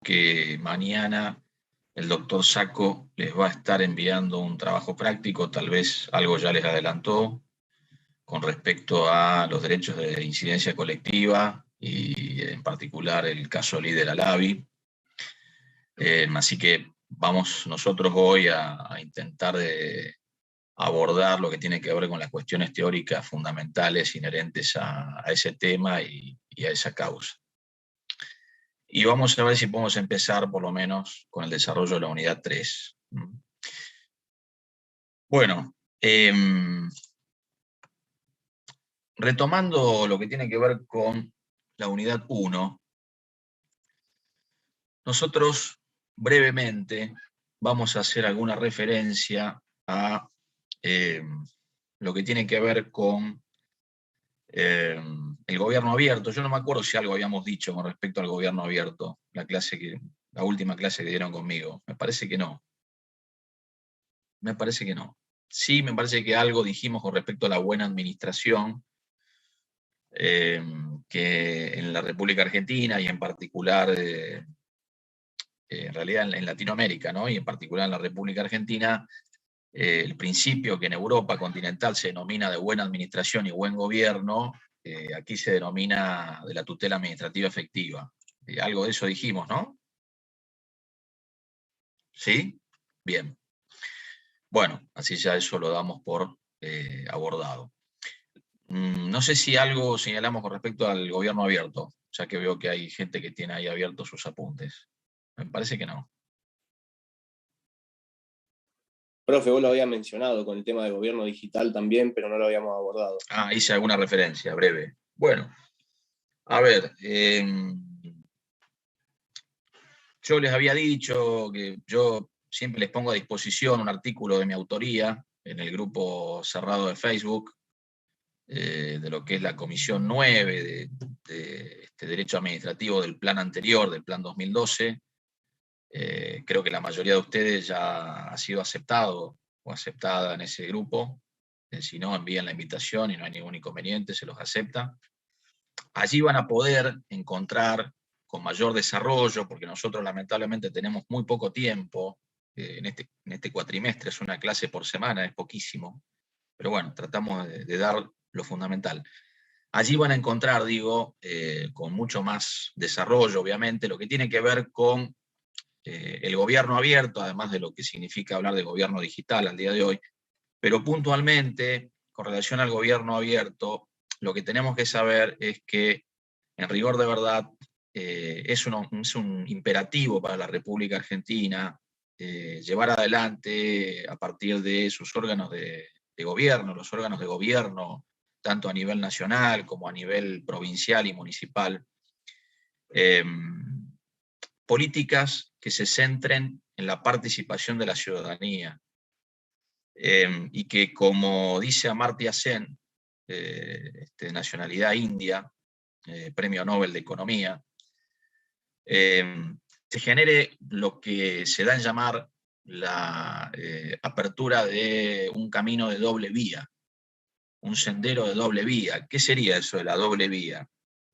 que mañana el doctor Sacco les va a estar enviando un trabajo práctico, tal vez algo ya les adelantó, con respecto a los derechos de incidencia colectiva y en particular el caso líder Alavi. Así que vamos nosotros hoy a intentar de abordar lo que tiene que ver con las cuestiones teóricas fundamentales inherentes a ese tema y a esa causa. Y vamos a ver si podemos empezar por lo menos con el desarrollo de la unidad 3. Bueno, retomando lo que tiene que ver con la unidad 1, nosotros brevemente vamos a hacer alguna referencia a lo que tiene que ver con el gobierno abierto. Yo no me acuerdo si algo habíamos dicho con respecto al gobierno abierto, la última clase que dieron conmigo. Me parece que no. Me parece que no. Sí, me parece que algo dijimos con respecto a la buena administración, que en la República Argentina y en particular, en realidad en Latinoamérica, ¿no? Y en particular en la República Argentina, el principio que en Europa continental se denomina de buena administración y buen gobierno, aquí se denomina de la tutela administrativa efectiva. Algo de eso dijimos, ¿no? ¿Sí? Bien. Bueno, así ya eso lo damos por abordado. No sé si algo señalamos con respecto al gobierno abierto, ya que veo que hay gente que tiene ahí abiertos sus apuntes. Me parece que no. Profe, vos lo había mencionado con el tema del gobierno digital también, pero no lo habíamos abordado. Ah, hice alguna referencia breve. Bueno, a ver, yo les había dicho que yo siempre les pongo a disposición un artículo de mi autoría en el grupo cerrado de Facebook, de lo que es la Comisión 9 de Derecho Administrativo del plan anterior, del plan 2012. Creo que la mayoría de ustedes ya ha sido aceptado o aceptada en ese grupo. Si no, envían la invitación y no hay ningún inconveniente, se los acepta. Allí van a poder encontrar con mayor desarrollo, porque nosotros lamentablemente tenemos muy poco tiempo, en este cuatrimestre es una clase por semana, es poquísimo, pero bueno, tratamos de dar lo fundamental. Allí van a encontrar, digo, con mucho más desarrollo, obviamente, lo que tiene que ver con el gobierno abierto, además de lo que significa hablar de gobierno digital al día de hoy, pero puntualmente, con relación al gobierno abierto, lo que tenemos que saber es que, en rigor de verdad, es un imperativo para la República Argentina llevar adelante, a partir de sus órganos de gobierno, los órganos de gobierno, tanto a nivel nacional como a nivel provincial y municipal, políticas que se centren en la participación de la ciudadanía. Y que, como dice Amartya Sen, de nacionalidad india, premio Nobel de Economía, se genere lo que se da en llamar la apertura de un camino de doble vía, un sendero de doble vía. ¿Qué sería eso de la doble vía?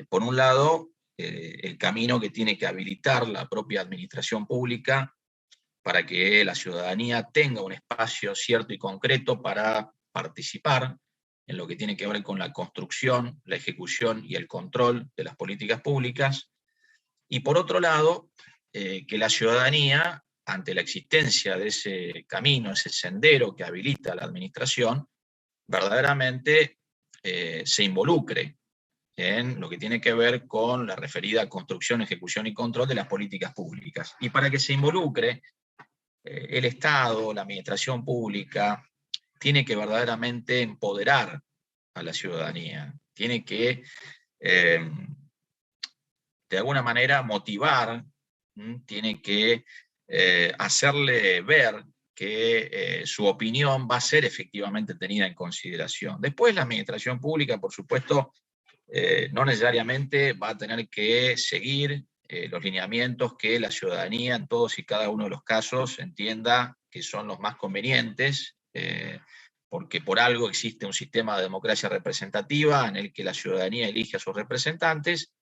Por un lado, el camino que tiene que habilitar la propia administración pública para que la ciudadanía tenga un espacio cierto y concreto para participar en lo que tiene que ver con la construcción, la ejecución y el control de las políticas públicas. Y por otro lado, que la ciudadanía, ante la existencia de ese camino, ese sendero que habilita la administración, verdaderamente se involucre en lo que tiene que ver con la referida construcción, ejecución y control de las políticas públicas. Y para que se involucre, el Estado, la administración pública, tiene que verdaderamente empoderar a la ciudadanía, tiene que, de alguna manera, motivar, tiene que hacerle ver que su opinión va a ser efectivamente tenida en consideración. Después la administración pública, por supuesto, no necesariamente va a tener que seguir los lineamientos que la ciudadanía en todos y cada uno de los casos entienda que son los más convenientes, porque por algo existe un sistema de democracia representativa en el que la ciudadanía elige a sus representantes,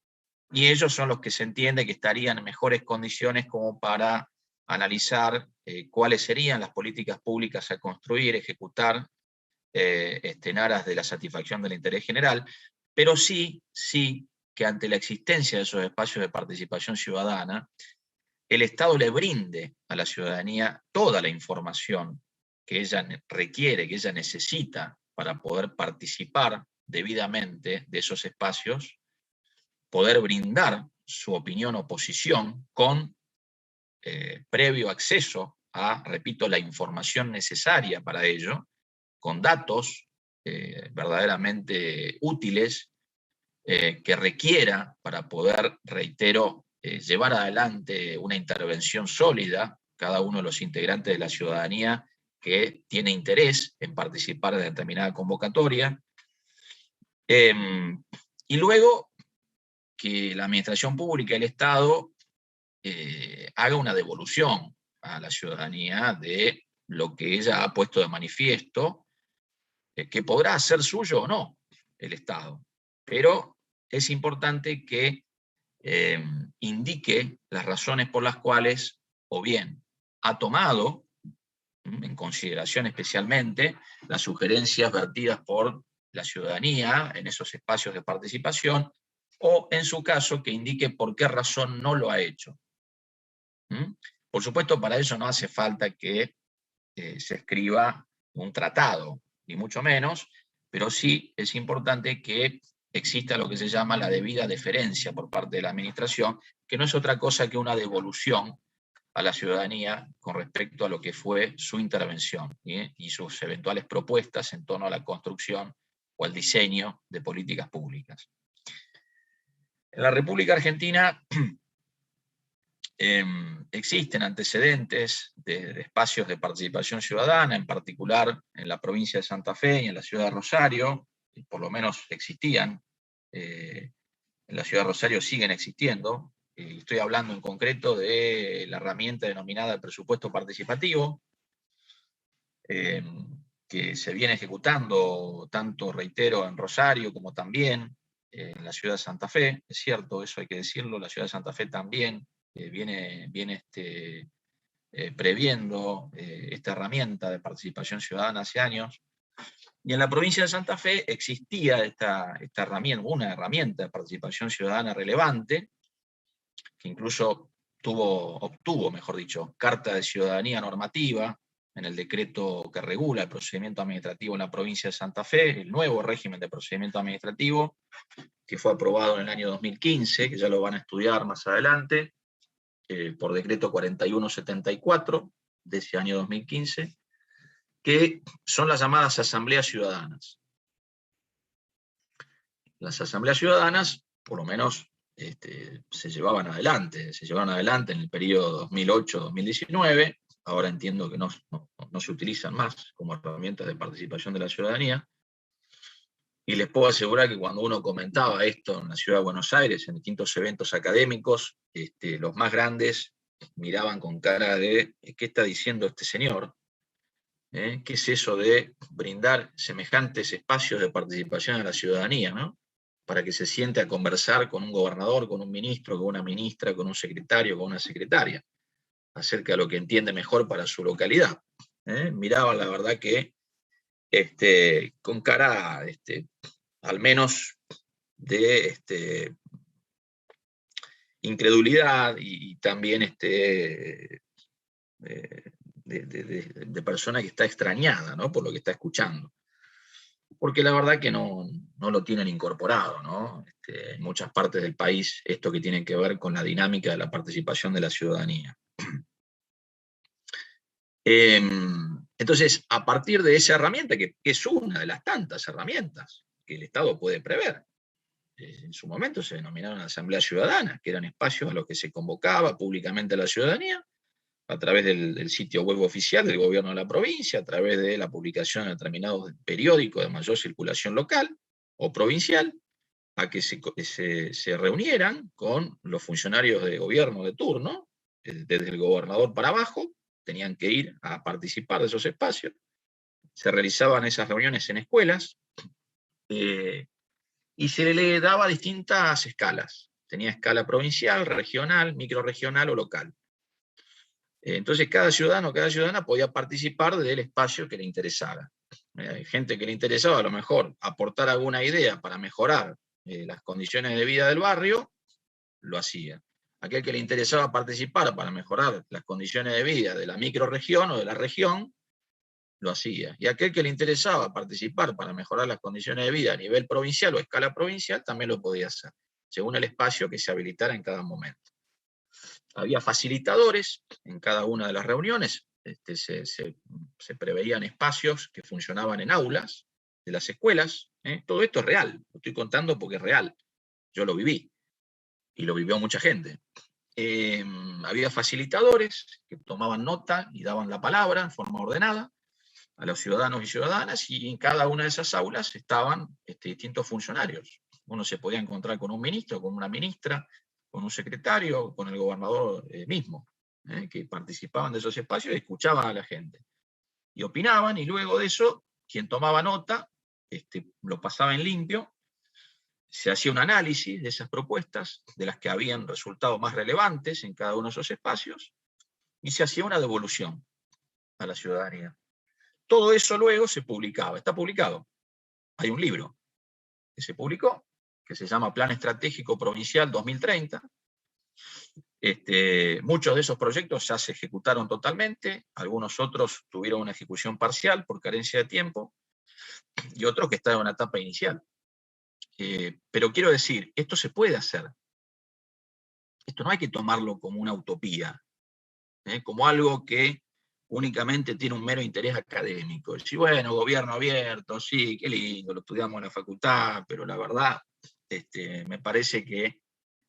y ellos son los que se entiende que estarían en mejores condiciones como para analizar cuáles serían las políticas públicas a construir, ejecutar, en aras de la satisfacción del interés general, pero sí que ante la existencia de esos espacios de participación ciudadana, el Estado le brinde a la ciudadanía toda la información que ella requiere, que ella necesita para poder participar debidamente de esos espacios, poder brindar su opinión o posición con previo acceso a, repito, la información necesaria para ello, con datos verdaderamente útiles que requiera para poder, reitero, llevar adelante una intervención sólida, cada uno de los integrantes de la ciudadanía que tiene interés en participar de determinada convocatoria, y luego que la administración pública y el Estado haga una devolución a la ciudadanía de lo que ella ha puesto de manifiesto, que podrá ser suyo o no el Estado, pero es importante que indique las razones por las cuales o bien ha tomado en consideración especialmente las sugerencias vertidas por la ciudadanía en esos espacios de participación, o en su caso que indique por qué razón no lo ha hecho. Por supuesto, para eso no hace falta que se escriba un tratado, ni mucho menos, pero sí es importante que exista lo que se llama la debida deferencia por parte de la administración, que no es otra cosa que una devolución a la ciudadanía con respecto a lo que fue su intervención y sus eventuales propuestas en torno a la construcción o al diseño de políticas públicas. En la República Argentina existen antecedentes de espacios de participación ciudadana, en particular en la provincia de Santa Fe y en la ciudad de Rosario, y por lo menos existían, en la ciudad de Rosario siguen existiendo. Estoy hablando en concreto de la herramienta denominada presupuesto participativo, que se viene ejecutando tanto, reitero, en Rosario como también en la ciudad de Santa Fe. Es cierto, eso hay que decirlo, la ciudad de Santa Fe también viene previendo esta herramienta de participación ciudadana hace años. Y en la provincia de Santa Fe existía esta herramienta, una herramienta de participación ciudadana relevante, que incluso obtuvo, mejor dicho, carta de ciudadanía normativa en el decreto que regula el procedimiento administrativo en la provincia de Santa Fe, el nuevo régimen de procedimiento administrativo, que fue aprobado en el año 2015, que ya lo van a estudiar más adelante, por decreto 4174 de ese año 2015, que son las llamadas asambleas ciudadanas. Las asambleas ciudadanas, por lo menos, se llevaban adelante en el periodo 2008-2019, ahora entiendo que no se utilizan más como herramientas de participación de la ciudadanía, y les puedo asegurar que cuando uno comentaba esto en la ciudad de Buenos Aires, en distintos eventos académicos, los más grandes miraban con cara de ¿qué está diciendo este señor? ¿Qué es eso de brindar semejantes espacios de participación a la ciudadanía, ¿no? Para que se siente a conversar con un gobernador, con un ministro, con una ministra, con un secretario, con una secretaria, acerca de lo que entiende mejor para su localidad. Miraban, la verdad, que con cara, al menos de incredulidad y también de persona que está extrañada, ¿no?, por lo que está escuchando. Porque la verdad que no lo tienen incorporado, ¿no? En muchas partes del país, esto que tiene que ver con la dinámica de la participación de la ciudadanía. Entonces, a partir de esa herramienta, que es una de las tantas herramientas que el Estado puede prever, en su momento se denominaron asambleas ciudadanas, que eran espacios a los que se convocaba públicamente a la ciudadanía, a través del sitio web oficial del gobierno de la provincia, a través de la publicación de determinados periódicos de mayor circulación local o provincial, a que se reunieran con los funcionarios de gobierno de turno, desde el gobernador para abajo, tenían que ir a participar de esos espacios. Se realizaban esas reuniones en escuelas, y se le daba distintas escalas. tenía escala provincial, regional, microrregional o local. Entonces cada ciudadano o cada ciudadana podía participar del espacio que le interesara. Hay gente que le interesaba a lo mejor aportar alguna idea para mejorar las condiciones de vida del barrio, lo hacía. Aquel que le interesaba participar para mejorar las condiciones de vida de la microrregión o de la región, lo hacía. Y aquel que le interesaba participar para mejorar las condiciones de vida a nivel provincial o a escala provincial, también lo podía hacer, según el espacio que se habilitara en cada momento. Había facilitadores en cada una de las reuniones, se preveían espacios que funcionaban en aulas de las escuelas. Todo esto es real, lo estoy contando porque es real, yo lo viví, y lo vivió mucha gente. Había facilitadores que tomaban nota y daban la palabra en forma ordenada a los ciudadanos y ciudadanas, y en cada una de esas aulas estaban distintos funcionarios. Uno se podía encontrar con un ministro, con una ministra, con un secretario, con el gobernador mismo, que participaban de esos espacios y escuchaban a la gente. Y opinaban, y luego de eso, quien tomaba nota, lo pasaba en limpio, se hacía un análisis de esas propuestas, de las que habían resultado más relevantes en cada uno de esos espacios, y se hacía una devolución a la ciudadanía. Todo eso luego se publicaba, está publicado. Hay un libro que se publicó, que se llama Plan Estratégico Provincial 2030. Muchos de esos proyectos ya se ejecutaron totalmente, algunos otros tuvieron una ejecución parcial por carencia de tiempo, y otros que están en una etapa inicial. Pero quiero decir, esto se puede hacer. Esto no hay que tomarlo como una utopía, como algo que únicamente tiene un mero interés académico. Sí, bueno, gobierno abierto, sí, qué lindo, lo estudiamos en la facultad, pero la verdad, me parece que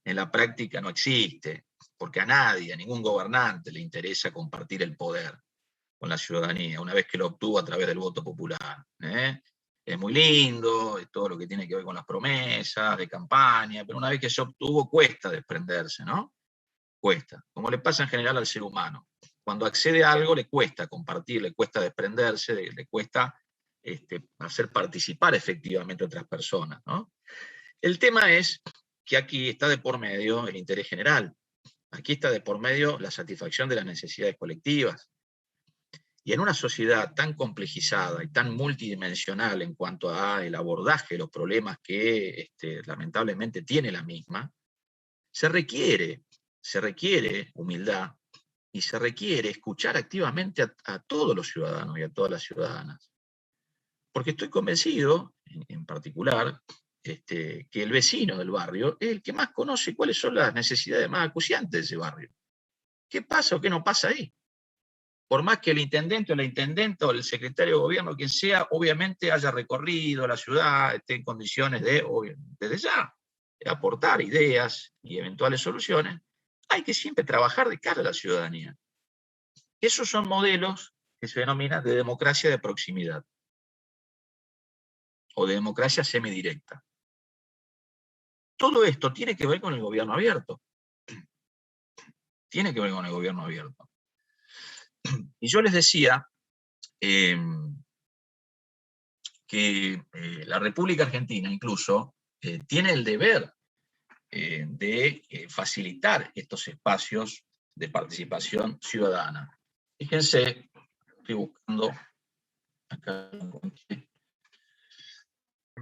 en la práctica no existe, porque a nadie, a ningún gobernante le interesa compartir el poder con la ciudadanía, una vez que lo obtuvo a través del voto popular. Es muy lindo, es todo lo que tiene que ver con las promesas de campaña, pero una vez que se obtuvo cuesta desprenderse, ¿no? Cuesta, como le pasa en general al ser humano. Cuando accede a algo le cuesta compartir, le cuesta desprenderse, le cuesta hacer participar efectivamente a otras personas, ¿no? El tema es que aquí está de por medio el interés general, aquí está de por medio la satisfacción de las necesidades colectivas. Y en una sociedad tan complejizada y tan multidimensional en cuanto a el abordaje de los problemas que lamentablemente tiene la misma, se requiere humildad y se requiere escuchar activamente a todos los ciudadanos y a todas las ciudadanas. Porque estoy convencido, en particular, que el vecino del barrio es el que más conoce cuáles son las necesidades más acuciantes de ese barrio. ¿Qué pasa o qué no pasa ahí? Por más que el intendente o la intendenta o el secretario de gobierno, quien sea, obviamente haya recorrido la ciudad, esté en condiciones de, desde ya, de aportar ideas y eventuales soluciones, hay que siempre trabajar de cara a la ciudadanía. Esos son modelos que se denominan de democracia de proximidad o de democracia semidirecta. Todo esto tiene que ver con el gobierno abierto. Tiene que ver con el gobierno abierto. Y yo les decía que la República Argentina incluso tiene el deber de facilitar estos espacios de participación ciudadana. Fíjense, estoy buscando acá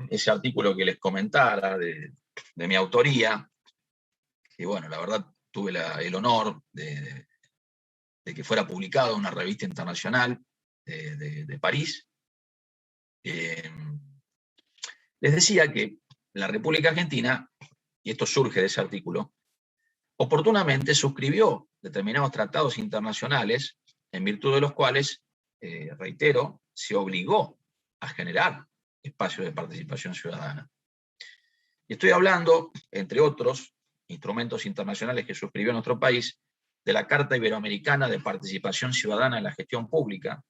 ese artículo que les comentara de mi autoría, que bueno, la verdad tuve el honor de que fuera publicado en una revista internacional de París. Les decía que la República Argentina, y esto surge de ese artículo, oportunamente suscribió determinados tratados internacionales en virtud de los cuales, reitero, se obligó a generar espacios de participación ciudadana. Y estoy hablando, entre otros instrumentos internacionales que suscribió nuestro país, de la Carta Iberoamericana de Participación Ciudadana en la Gestión Pública,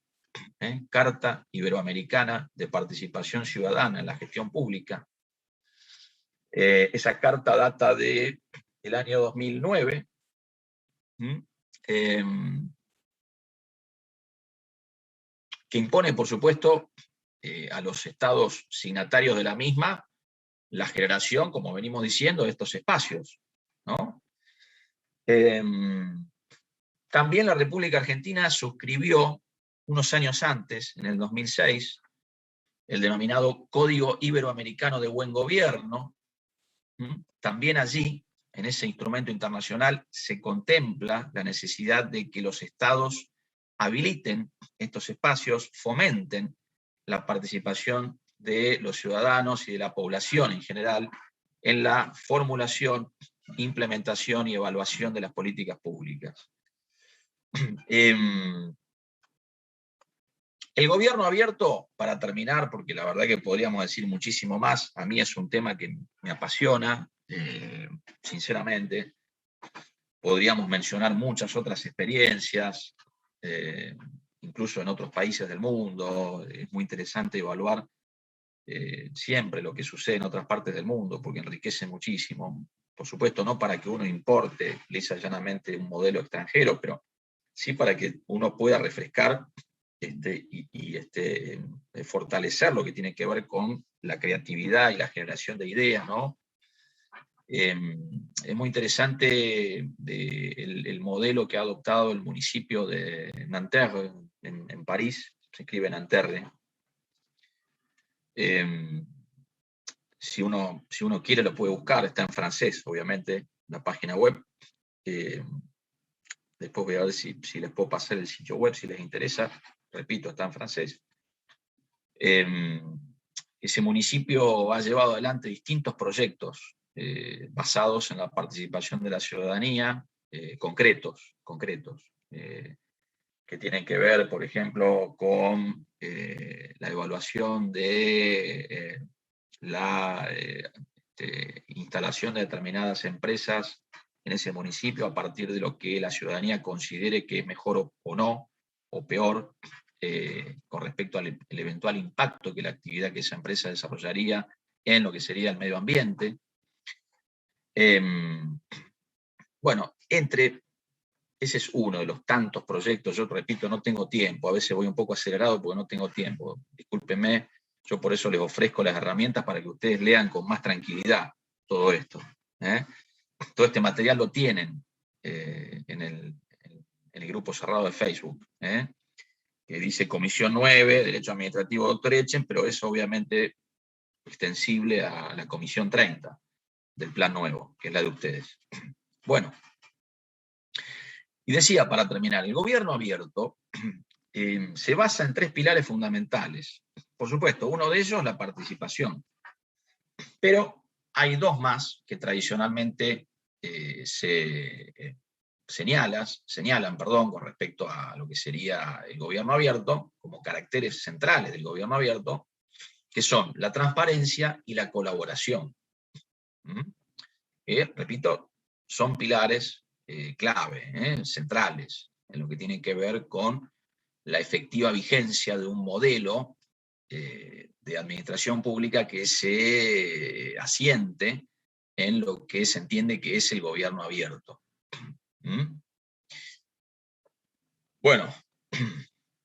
Carta Iberoamericana de Participación Ciudadana en la Gestión Pública. Esa carta data del año 2009, que impone, por supuesto, a los estados signatarios de la misma la generación, como venimos diciendo, de estos espacios. ¿no? También la República Argentina suscribió unos años antes, en el 2006, el denominado Código Iberoamericano de Buen Gobierno. También allí, en ese instrumento internacional, se contempla la necesidad de que los estados habiliten estos espacios, fomenten la participación de los ciudadanos y de la población en general en la formulación, implementación y evaluación de las políticas públicas. El gobierno abierto, para terminar, porque la verdad que podríamos decir muchísimo más, a mí es un tema que me apasiona, sinceramente. Podríamos mencionar muchas otras experiencias, incluso en otros países del mundo. Es muy interesante evaluar siempre lo que sucede en otras partes del mundo, porque enriquece muchísimo. Por supuesto, no para que uno importe lisa y llanamente un modelo extranjero, pero sí para que uno pueda refrescar y fortalecer lo que tiene que ver con la creatividad y la generación de ideas, ¿no? Es muy interesante el modelo que ha adoptado el municipio de Nanterre, en París, se escribe Nanterre. Si uno quiere lo puede buscar, está en francés, obviamente, la página web. Después voy a ver si les puedo pasar el sitio web, si les interesa. Repito, está en francés. Ese municipio ha llevado adelante distintos proyectos basados en la participación de la ciudadanía, concretos, que tienen que ver, por ejemplo, con la evaluación de la instalación de determinadas empresas en ese municipio a partir de lo que la ciudadanía considere que es mejor o no, o peor, con respecto al eventual impacto que la actividad que esa empresa desarrollaría en lo que sería el medio ambiente. Bueno, ese es uno de los tantos proyectos. Yo repito, no tengo tiempo, a veces voy un poco acelerado porque no tengo tiempo, discúlpenme. Yo por eso les ofrezco las herramientas para que ustedes lean con más tranquilidad todo esto. Todo este material lo tienen en el grupo cerrado de Facebook, que dice Comisión 9, Derecho Administrativo Dr. Echen, pero es obviamente extensible a la Comisión 30 del Plan Nuevo, que es la de ustedes. Bueno, y decía para terminar, el gobierno abierto se basa en 3 pilares fundamentales. Por supuesto, uno de ellos la participación, pero hay 2 más que tradicionalmente se señalan con respecto a lo que sería el gobierno abierto, como caracteres centrales del gobierno abierto, que son la transparencia y la colaboración. Repito, son pilares clave, centrales, en lo que tiene que ver con la efectiva vigencia de un modelo de administración pública que se asiente en lo que se entiende que es el gobierno abierto. Bueno,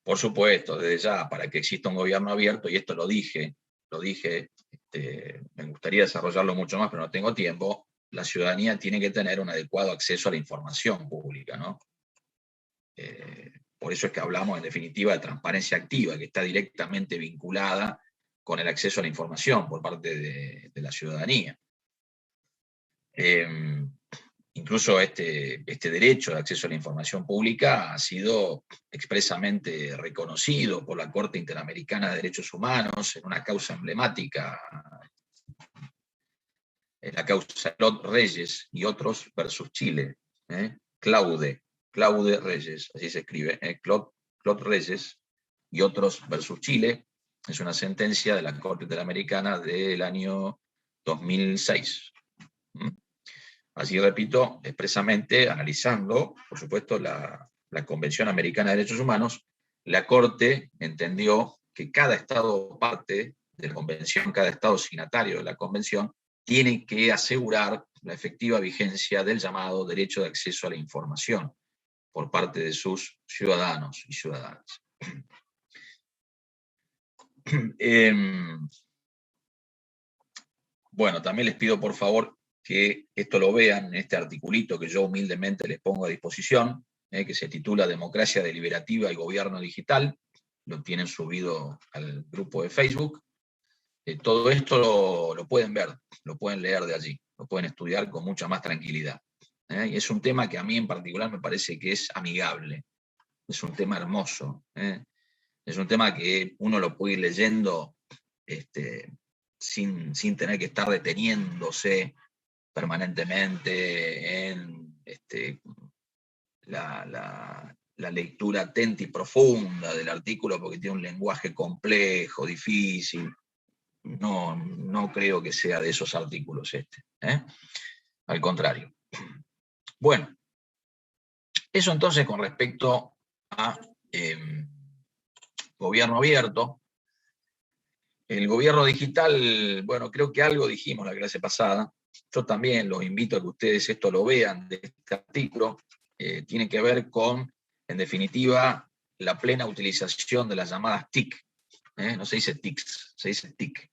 por supuesto, desde ya, para que exista un gobierno abierto, y esto lo dije, me gustaría desarrollarlo mucho más, pero no tengo tiempo, la ciudadanía tiene que tener un adecuado acceso a la información pública, ¿no? Por eso es que hablamos, en definitiva, de transparencia activa, que está directamente vinculada con el acceso a la información por parte de la ciudadanía. Incluso este derecho de acceso a la información pública ha sido expresamente reconocido por la Corte Interamericana de Derechos Humanos en una causa emblemática, en la causa Claude Reyes y otros versus Chile. Claude Reyes, así se escribe, Claude Reyes y otros versus Chile. Es una sentencia de la Corte Interamericana del año 2006. Así, repito, expresamente analizando, por supuesto, la Convención Americana de Derechos Humanos, la Corte entendió que cada Estado parte de la Convención, cada Estado signatario de la Convención, tiene que asegurar la efectiva vigencia del llamado derecho de acceso a la información por parte de sus ciudadanos y ciudadanas. Bueno, también les pido, por favor, que esto lo vean en este articulito que yo humildemente les pongo a disposición, que se titula Democracia Deliberativa y Gobierno Digital. Lo tienen subido al grupo de Facebook. Todo esto lo pueden ver, lo pueden leer de allí, lo pueden estudiar con mucha más tranquilidad. Y es un tema que a mí en particular me parece que es amigable, es un tema hermoso, es un tema que uno lo puede ir leyendo sin tener que estar deteniéndose permanentemente en la lectura atenta y profunda del artículo, porque tiene un lenguaje complejo, difícil. No creo que sea de esos artículos al contrario. Bueno, eso entonces con respecto a gobierno abierto. El gobierno digital, bueno, creo que algo dijimos la clase pasada. Yo también los invito a que ustedes esto lo vean de este artículo. Tiene que ver con, en definitiva, la plena utilización de las llamadas TIC. No se dice TICs, se dice TIC.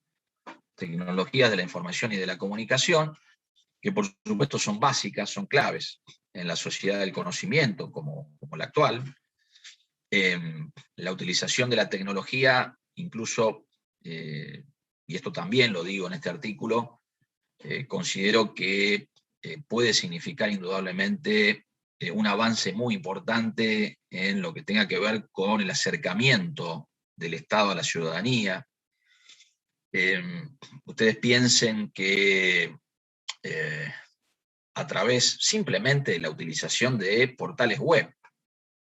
Tecnologías de la información y de la comunicación, que por supuesto son básicas, son claves en la sociedad del conocimiento como la actual. La utilización de la tecnología, incluso, y esto también lo digo en este artículo, considero que puede significar indudablemente un avance muy importante en lo que tenga que ver con el acercamiento del Estado a la ciudadanía. Ustedes piensen que a través simplemente de la utilización de portales web,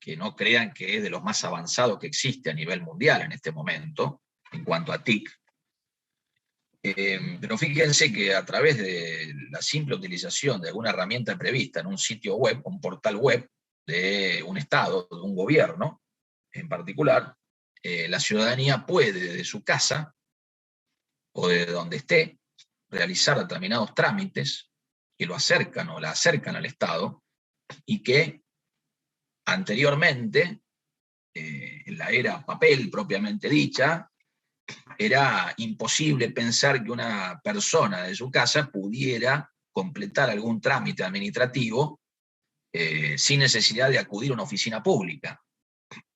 que no crean que es de los más avanzados que existe a nivel mundial en este momento, en cuanto a TIC, pero fíjense que a través de la simple utilización de alguna herramienta prevista en un sitio web, un portal web de un Estado, de un gobierno en particular, la ciudadanía puede desde su casa o de donde esté realizar determinados trámites que lo acercan o la acercan al Estado y que anteriormente, en la era papel propiamente dicha, era imposible pensar que una persona de su casa pudiera completar algún trámite administrativo sin necesidad de acudir a una oficina pública.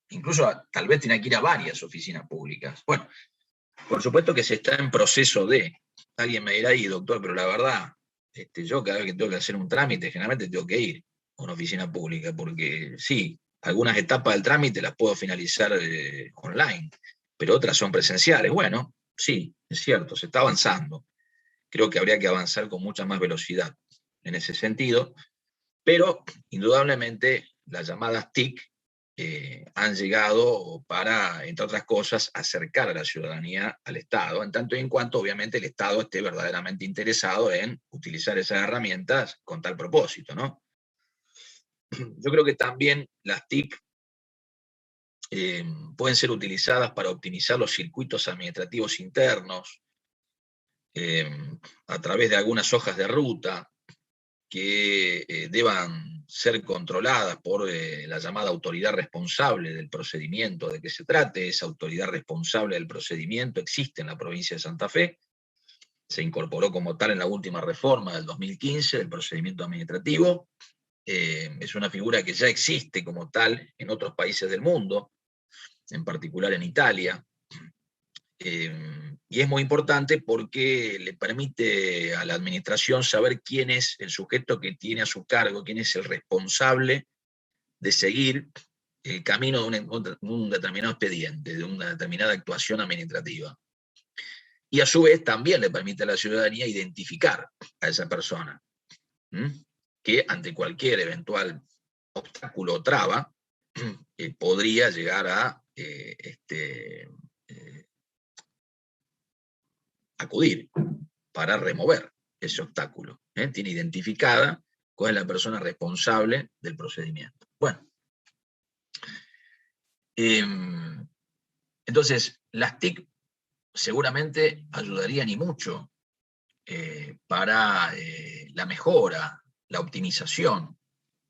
Incluso tal vez tenía que ir a varias oficinas públicas. Bueno, por supuesto que se está en proceso de. Alguien me dirá ahí, doctor, pero la verdad, yo cada vez que tengo que hacer un trámite, generalmente tengo que ir a una oficina pública, porque sí, algunas etapas del trámite las puedo finalizar online, pero otras son presenciales. Bueno, sí, es cierto, se está avanzando. Creo que habría que avanzar con mucha más velocidad en ese sentido, pero indudablemente las llamadas TIC han llegado para, entre otras cosas, acercar a la ciudadanía al Estado, en tanto y en cuanto, obviamente, el Estado esté verdaderamente interesado en utilizar esas herramientas con tal propósito, ¿no? Yo creo que también las TIC pueden ser utilizadas para optimizar los circuitos administrativos internos a través de algunas hojas de ruta que deban ser controladas por la llamada autoridad responsable del procedimiento de que se trate. Esa autoridad responsable del procedimiento existe en la provincia de Santa Fe, se incorporó como tal en la última reforma del 2015 del procedimiento administrativo. Es una figura que ya existe como tal en otros países del mundo, en particular en Italia. Y es muy importante porque le permite a la administración saber quién es el sujeto que tiene a su cargo, quién es el responsable de seguir el camino de un determinado expediente, de una determinada actuación administrativa. Y a su vez también le permite a la ciudadanía identificar a esa persona, que ante cualquier eventual obstáculo o traba podría llegar a acudir para remover ese obstáculo. Tiene identificada cuál es la persona responsable del procedimiento. Bueno, entonces las TIC seguramente ayudarían y mucho para la mejora, la optimización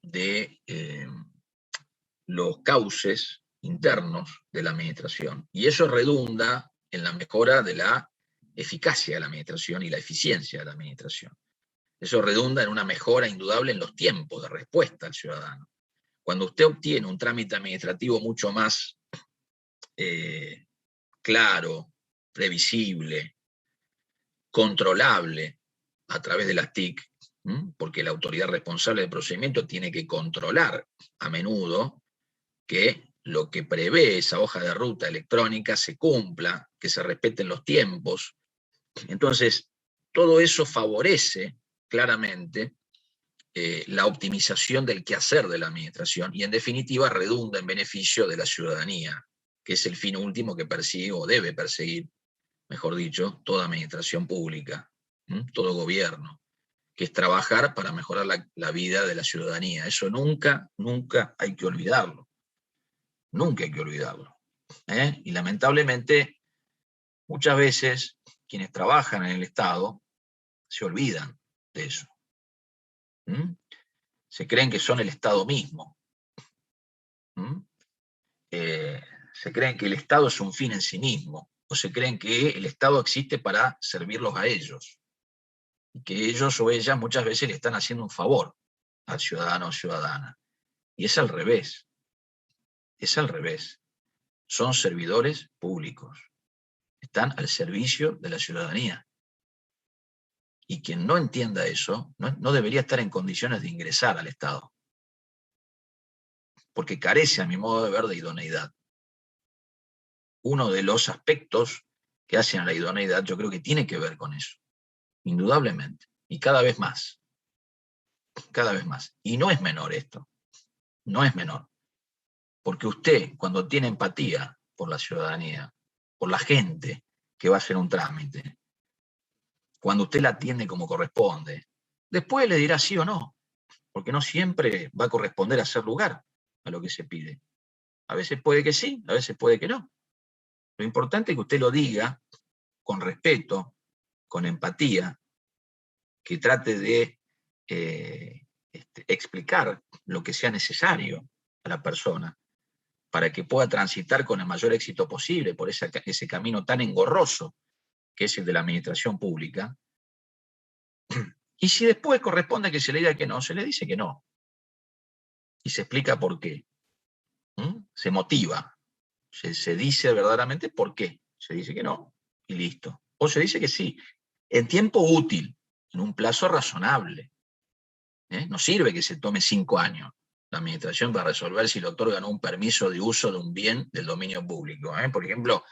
de los cauces internos de la administración. Y eso redunda en la mejora de la eficacia de la administración y la eficiencia de la administración. Eso redunda en una mejora indudable en los tiempos de respuesta al ciudadano. Cuando usted obtiene un trámite administrativo mucho más claro, previsible, controlable a través de las TIC, porque la autoridad responsable del procedimiento tiene que controlar a menudo que lo que prevé esa hoja de ruta electrónica se cumpla, que se respeten los tiempos. Entonces, todo eso favorece claramente la optimización del quehacer de la administración y en definitiva redunda en beneficio de la ciudadanía, que es el fin último que persigue o debe perseguir, mejor dicho, toda administración pública, todo gobierno, que es trabajar para mejorar la vida de la ciudadanía. Eso nunca, nunca hay que olvidarlo. Nunca hay que olvidarlo. Y lamentablemente, muchas veces quienes trabajan en el Estado se olvidan de eso. Se creen que son el Estado mismo. Se creen que el Estado es un fin en sí mismo, o se creen que el Estado existe para servirlos a ellos, y que ellos o ellas muchas veces le están haciendo un favor al ciudadano o ciudadana. Y es al revés. Es al revés. Son servidores públicos. Están al servicio de la ciudadanía. Y quien no entienda eso, no debería estar en condiciones de ingresar al Estado. Porque carece, a mi modo de ver, de idoneidad. Uno de los aspectos que hacen a la idoneidad, yo creo que tiene que ver con eso. Indudablemente. Y cada vez más. Cada vez más. Y no es menor esto. No es menor. Porque usted, cuando tiene empatía por la ciudadanía, por la gente que va a hacer un trámite, cuando usted la atiende como corresponde, después le dirá sí o no, porque no siempre va a corresponder a hacer lugar a lo que se pide. A veces puede que sí, a veces puede que no. Lo importante es que usted lo diga con respeto, con empatía, que trate de explicar lo que sea necesario a la persona, para que pueda transitar con el mayor éxito posible por ese camino tan engorroso que es el de la administración pública. Y si después corresponde que se le diga que no, se le dice que no. Y se explica por qué. Se motiva. Se dice verdaderamente por qué. Se dice que no y listo. O se dice que sí, en tiempo útil, en un plazo razonable. No sirve que se tome 5 años la administración para resolver si le otorgan un permiso de uso de un bien del dominio público. Por ejemplo,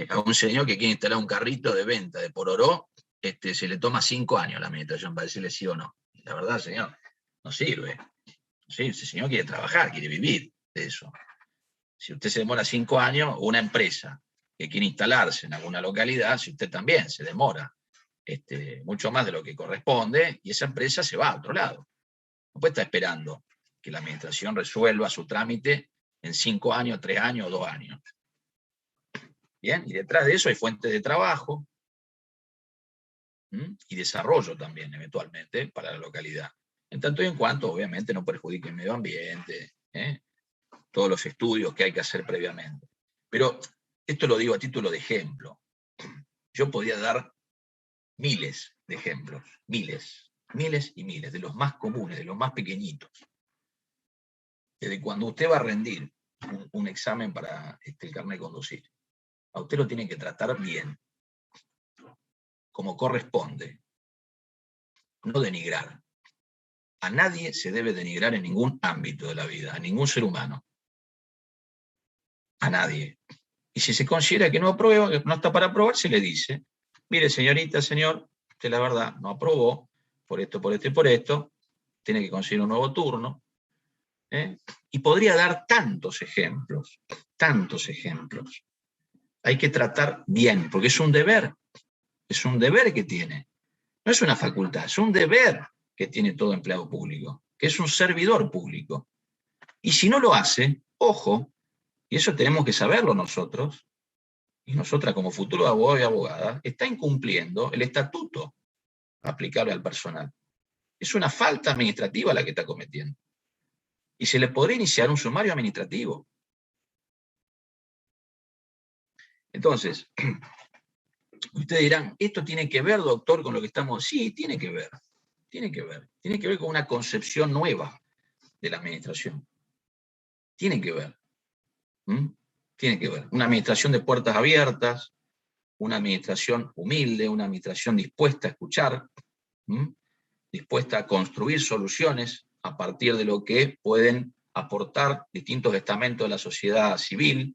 a un señor que quiere instalar un carrito de venta de Pororó, se le toma 5 años la administración para decirle sí o no. La verdad, señor, no sirve. Sí, ese señor quiere trabajar, quiere vivir de eso. Si usted se demora 5 años, una empresa que quiere instalarse en alguna localidad, si usted también se demora mucho más de lo que corresponde, y esa empresa se va a otro lado. No puede estar esperando que la administración resuelva su trámite en 5 años, 3 años, 2 años. Bien, y detrás de eso hay fuentes de trabajo y desarrollo también, eventualmente, para la localidad. En tanto y en cuanto, obviamente, no perjudique el medio ambiente, todos los estudios que hay que hacer previamente. Pero esto lo digo a título de ejemplo. Yo podía dar miles de ejemplos, miles y miles, de los más comunes, de los más pequeñitos. Desde cuando usted va a rendir un examen para el carnet de conducir, a usted lo tienen que tratar bien, como corresponde, no denigrar. A nadie se debe denigrar en ningún ámbito de la vida, a ningún ser humano. A nadie. Y si se considera que no aprueba, que no está para aprobar, se le dice, mire señorita, señor, usted la verdad no aprobó, por esto, por esto y por esto, tiene que conseguir un nuevo turno. Y podría dar tantos ejemplos, tantos ejemplos. Hay que tratar bien, porque es un deber que tiene. No es una facultad, es un deber que tiene todo empleado público, que es un servidor público. Y si no lo hace, ojo, y eso tenemos que saberlo nosotros, y nosotras como futuros abogados y abogadas, está incumpliendo el estatuto aplicable al personal. Es una falta administrativa la que está cometiendo. Y se le podría iniciar un sumario administrativo. Entonces, ustedes dirán, ¿esto tiene que ver, doctor, con lo que estamos...? Sí, tiene que ver. Tiene que ver con una concepción nueva de la administración. Tiene que ver. Tiene que ver. Una administración de puertas abiertas, una administración humilde, una administración dispuesta a escuchar, dispuesta a construir soluciones a partir de lo que pueden aportar distintos estamentos de la sociedad civil,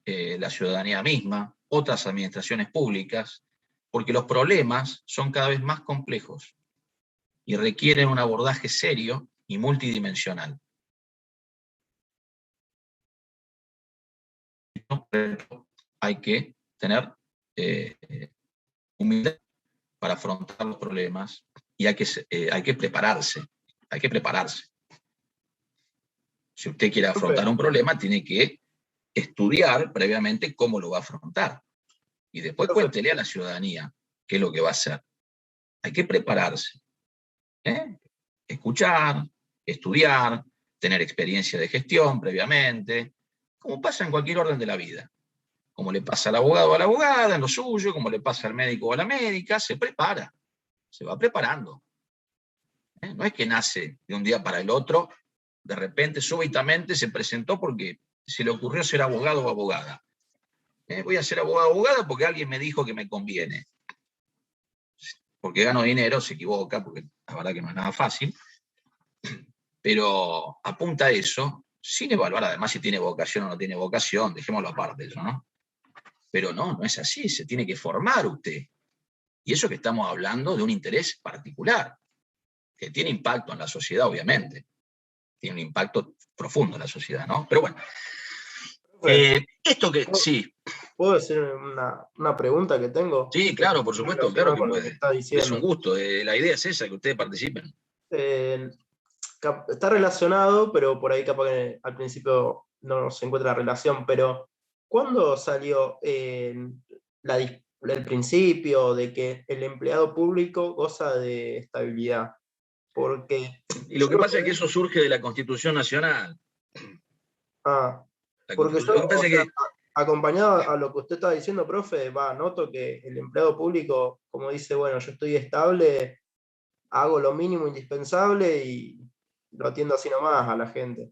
la ciudadanía misma, otras administraciones públicas, porque los problemas son cada vez más complejos y requieren un abordaje serio y multidimensional. Hay que tener humildad para afrontar los problemas y hay que prepararse. Hay que prepararse. Si usted quiere afrontar un problema, tiene que estudiar previamente cómo lo va a afrontar. Y después cuéntele a la ciudadanía qué es lo que va a hacer. Hay que prepararse. Escuchar, estudiar, tener experiencia de gestión previamente, como pasa en cualquier orden de la vida. Como le pasa al abogado o a la abogada en lo suyo, como le pasa al médico o a la médica, se prepara, se va preparando. No es que nace de un día para el otro, de repente, súbitamente se presentó porque se le ocurrió ser abogado o abogada. Voy a ser abogado o abogada porque alguien me dijo que me conviene. Porque gano dinero, se equivoca, porque la verdad que no es nada fácil, pero apunta a eso, sin evaluar además si tiene vocación o no tiene vocación, dejémoslo aparte eso, ¿no? Pero no es así, se tiene que formar usted. Y eso que estamos hablando de un interés particular, que tiene impacto en la sociedad, obviamente. Tiene un impacto profundo en la sociedad, ¿no? Pero bueno. Esto que, sí. ¿Puedo decir una pregunta que tengo? Sí, claro, por supuesto, claro que puede. Está diciendo. Es un gusto, la idea es esa, que ustedes participen. Está relacionado, pero por ahí capaz que al principio no se encuentra la relación, pero ¿cuándo salió el principio de que el empleado público goza de estabilidad? Porque y lo que pasa es que eso surge de la Constitución Nacional. Porque yo, acompañado a lo que usted está diciendo, profe, noto que el empleado público, como dice, bueno, yo estoy estable, hago lo mínimo indispensable y lo atiendo así nomás a la gente.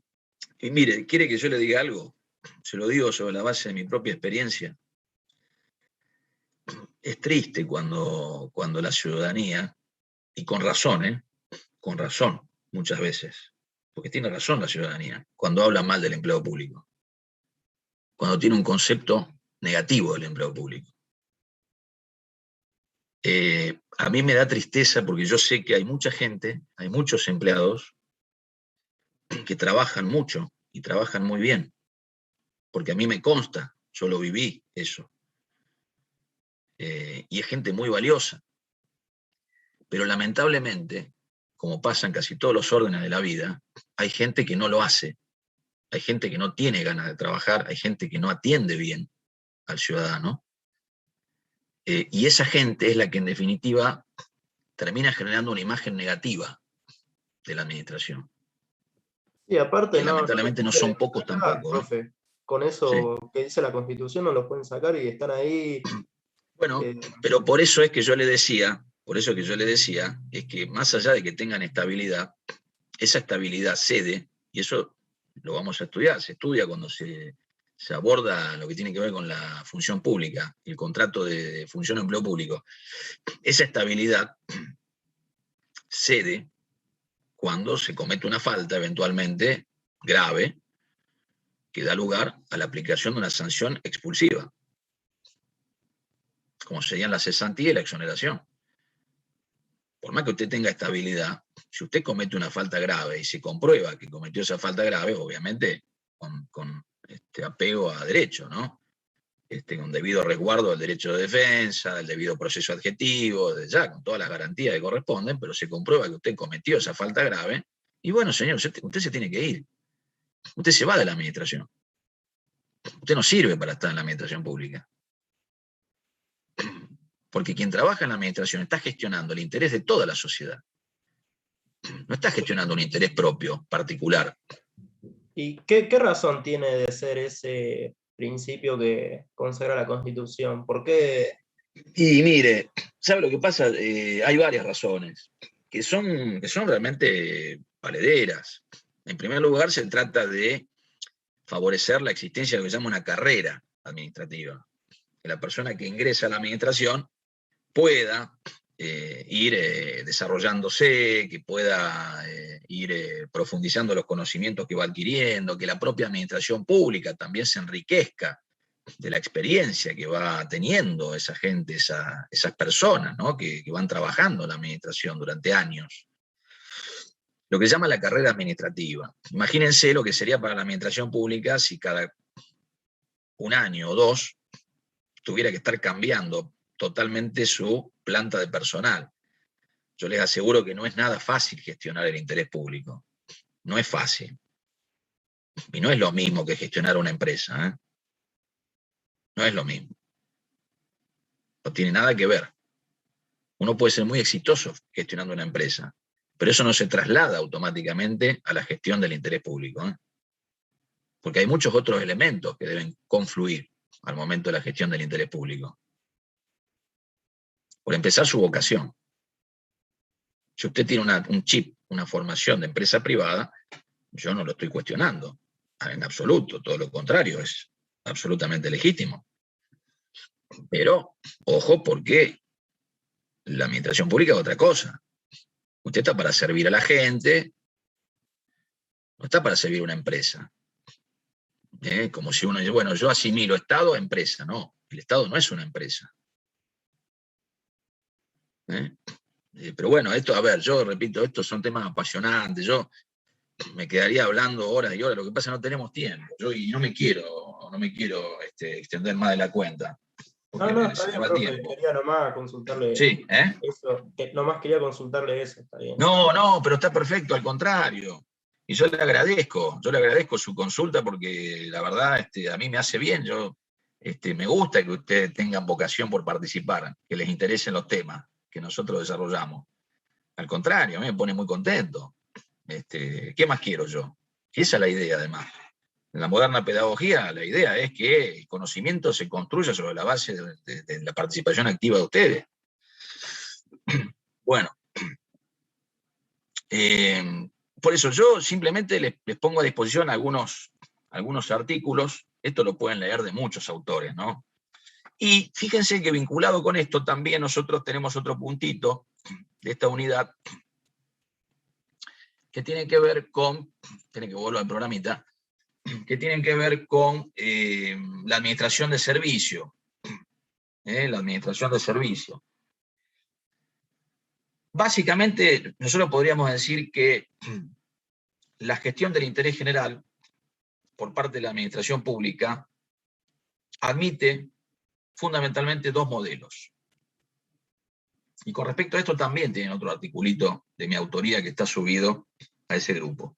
Y mire, ¿quiere que yo le diga algo? Se lo digo sobre la base de mi propia experiencia. Es triste cuando la ciudadanía, y con razón, muchas veces, porque tiene razón la ciudadanía, cuando habla mal del empleo público, cuando tiene un concepto negativo del empleo público. A mí me da tristeza porque yo sé que hay mucha gente, hay muchos empleados que trabajan mucho y trabajan muy bien, porque a mí me consta, yo lo viví eso. Y es gente muy valiosa. Pero lamentablemente, como pasa en casi todos los órdenes de la vida, hay gente que no lo hace, hay gente que no tiene ganas de trabajar, hay gente que no atiende bien al ciudadano, y esa gente es la que en definitiva termina generando una imagen negativa de la administración. Y aparte, lamentablemente no son pocos tampoco. Profe, con eso que dice la Constitución no los pueden sacar y están ahí. Bueno, pero por eso es que yo le decía, es que más allá de que tengan estabilidad, esa estabilidad cede, y eso lo vamos a estudiar, se estudia cuando se aborda lo que tiene que ver con la función pública, el contrato de función o empleo público. Esa estabilidad cede cuando se comete una falta eventualmente grave que da lugar a la aplicación de una sanción expulsiva, como serían la cesantía y la exoneración. Por más que usted tenga estabilidad, si usted comete una falta grave y se comprueba que cometió esa falta grave, obviamente con apego a derecho, ¿no? Con debido resguardo del derecho de defensa, del debido proceso adjetivo, con todas las garantías que corresponden, pero se comprueba que usted cometió esa falta grave, y bueno, señor, usted se tiene que ir. Usted se va de la administración. Usted no sirve para estar en la administración pública. Porque quien trabaja en la administración está gestionando el interés de toda la sociedad. No está gestionando un interés propio, particular. ¿Y qué razón tiene de ser ese principio que consagra la Constitución? ¿Por qué? Y mire, ¿Sabe lo que pasa? Hay varias razones que son realmente valederas. En primer lugar, se trata de favorecer la existencia de lo que se llama una carrera administrativa. Que la persona que ingresa a la administración pueda ir desarrollándose, que pueda ir profundizando los conocimientos que va adquiriendo, que la propia administración pública también se enriquezca de la experiencia que va teniendo esa gente, esas personas, ¿no? que van trabajando en la administración durante años. Lo que se llama la carrera administrativa. Imagínense lo que sería para la administración pública si cada un año o dos tuviera que estar cambiando totalmente su planta de personal. Yo les aseguro que no es nada fácil gestionar el interés público. No es fácil. Y no es lo mismo que gestionar una empresa, ¿eh? No es lo mismo. No tiene nada que ver. Uno puede ser muy exitoso gestionando una empresa, pero eso no se traslada automáticamente a la gestión del interés público, ¿eh? Porque hay muchos otros elementos que deben confluir al momento de la gestión del interés público. Por empezar, su vocación. Si usted tiene un chip, una formación de empresa privada, yo no lo estoy cuestionando, en absoluto, todo lo contrario, es absolutamente legítimo. Pero, ojo, porque la administración pública es otra cosa. Usted está para servir a la gente, no está para servir a una empresa. Como si uno dice, bueno, yo asimilo Estado a empresa. No, el Estado no es una empresa. Pero bueno, esto, a ver, yo repito, estos son temas apasionantes. Yo me quedaría hablando horas y horas. Lo que pasa es que no tenemos tiempo. Y no me quiero extender más de la cuenta. No, está bien, profe. Quería nomás consultarle sí, eso. Nomás quería consultarle eso, está bien. No, pero está perfecto, al contrario. Y yo le agradezco su consulta porque la verdad a mí me hace bien. Me gusta que ustedes tengan vocación por participar, que les interesen los temas que nosotros desarrollamos. Al contrario, a mí me pone muy contento. ¿Qué más quiero yo? Y esa es la idea, además. En la moderna pedagogía, la idea es que el conocimiento se construya sobre la base de la participación activa de ustedes. Bueno, por eso yo simplemente les pongo a disposición algunos artículos. Esto lo pueden leer de muchos autores, ¿no? Y fíjense que vinculado con esto también nosotros tenemos otro puntito de esta unidad que tiene que ver con, tiene que volver al programita, que tienen que ver con la administración de servicio. La administración de servicio. Básicamente, nosotros podríamos decir que la gestión del interés general por parte de la administración pública admite fundamentalmente dos modelos. Y con respecto a esto también tienen otro articulito de mi autoría que está subido a ese grupo.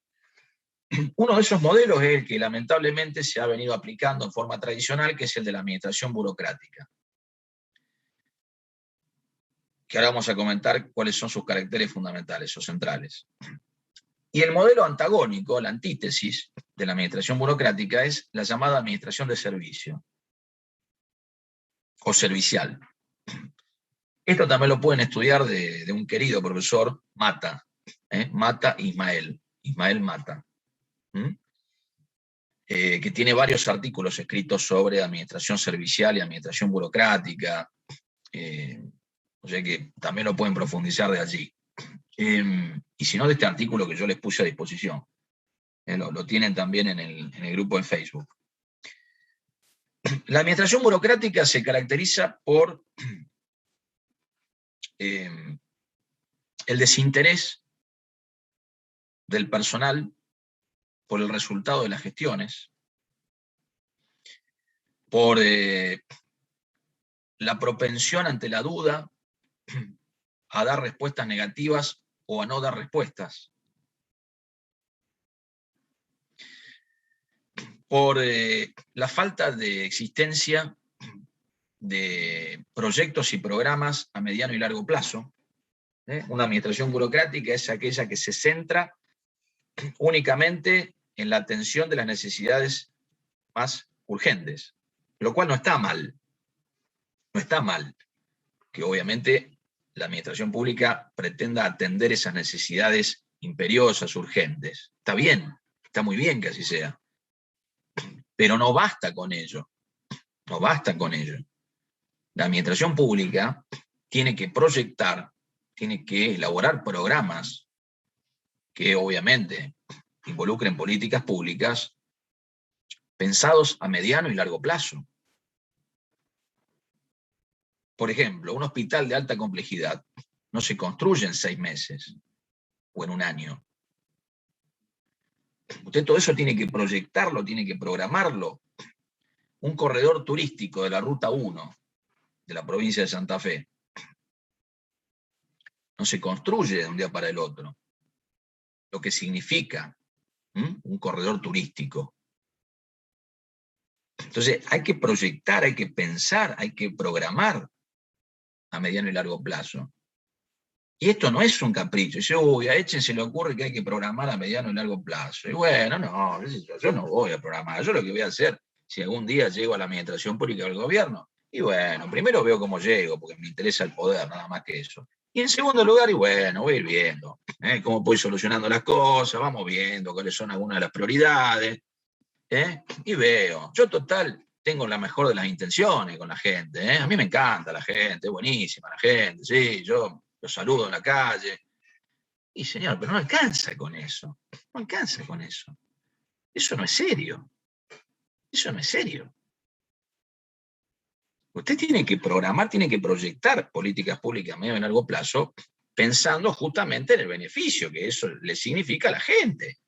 Uno de esos modelos es el que lamentablemente se ha venido aplicando en forma tradicional, que es el de la administración burocrática. Que ahora vamos a comentar cuáles son sus caracteres fundamentales o centrales. Y el modelo antagónico, la antítesis de la administración burocrática, es la llamada administración de servicio o servicial. Esto también lo pueden estudiar de un querido profesor, Mata, Mata Ismael Mata, que tiene varios artículos escritos sobre administración servicial y administración burocrática, o sea que también lo pueden profundizar de allí. Y si no, de este artículo que yo les puse a disposición. Lo tienen también en el grupo de Facebook. La administración burocrática se caracteriza por el desinterés del personal por el resultado de las gestiones, por la propensión ante la duda a dar respuestas negativas o a no dar respuestas, por la falta de existencia de proyectos y programas a mediano y largo plazo. Una administración burocrática es aquella que se centra únicamente en la atención de las necesidades más urgentes, lo cual no está mal. No está mal que obviamente la administración pública pretenda atender esas necesidades imperiosas, urgentes. Está bien, está muy bien que así sea. Pero no basta con ello. No basta con ello. La administración pública tiene que proyectar, tiene que elaborar programas que obviamente involucren políticas públicas pensados a mediano y largo plazo. Por ejemplo, un hospital de alta complejidad no se construye en 6 meses o en un año. Usted todo eso tiene que proyectarlo, tiene que programarlo. Un corredor turístico de la Ruta 1 de la provincia de Santa Fe no se construye de un día para el otro. Lo que significa un corredor turístico. Entonces hay que proyectar, hay que pensar, hay que programar a mediano y largo plazo. Y esto no es un capricho. Uy, a Echen se le ocurre que hay que programar a mediano y largo plazo. Y bueno, no, yo no voy a programar. Yo lo que voy a hacer, si algún día llego a la administración pública del gobierno, y bueno, primero veo cómo llego, porque me interesa el poder, nada más que eso. Y en segundo lugar, y bueno, voy a ir viendo cómo voy solucionando las cosas, vamos viendo cuáles son algunas de las prioridades, y veo. Yo, total, tengo la mejor de las intenciones con la gente. A mí me encanta la gente, es buenísima la gente, sí, yo los saludo en la calle. Y señor, pero no alcanza con eso. No alcanza con eso. Eso no es serio. Eso no es serio. Usted tiene que programar, tiene que proyectar políticas públicas a medio y largo plazo, pensando justamente en el beneficio que eso le significa a la gente.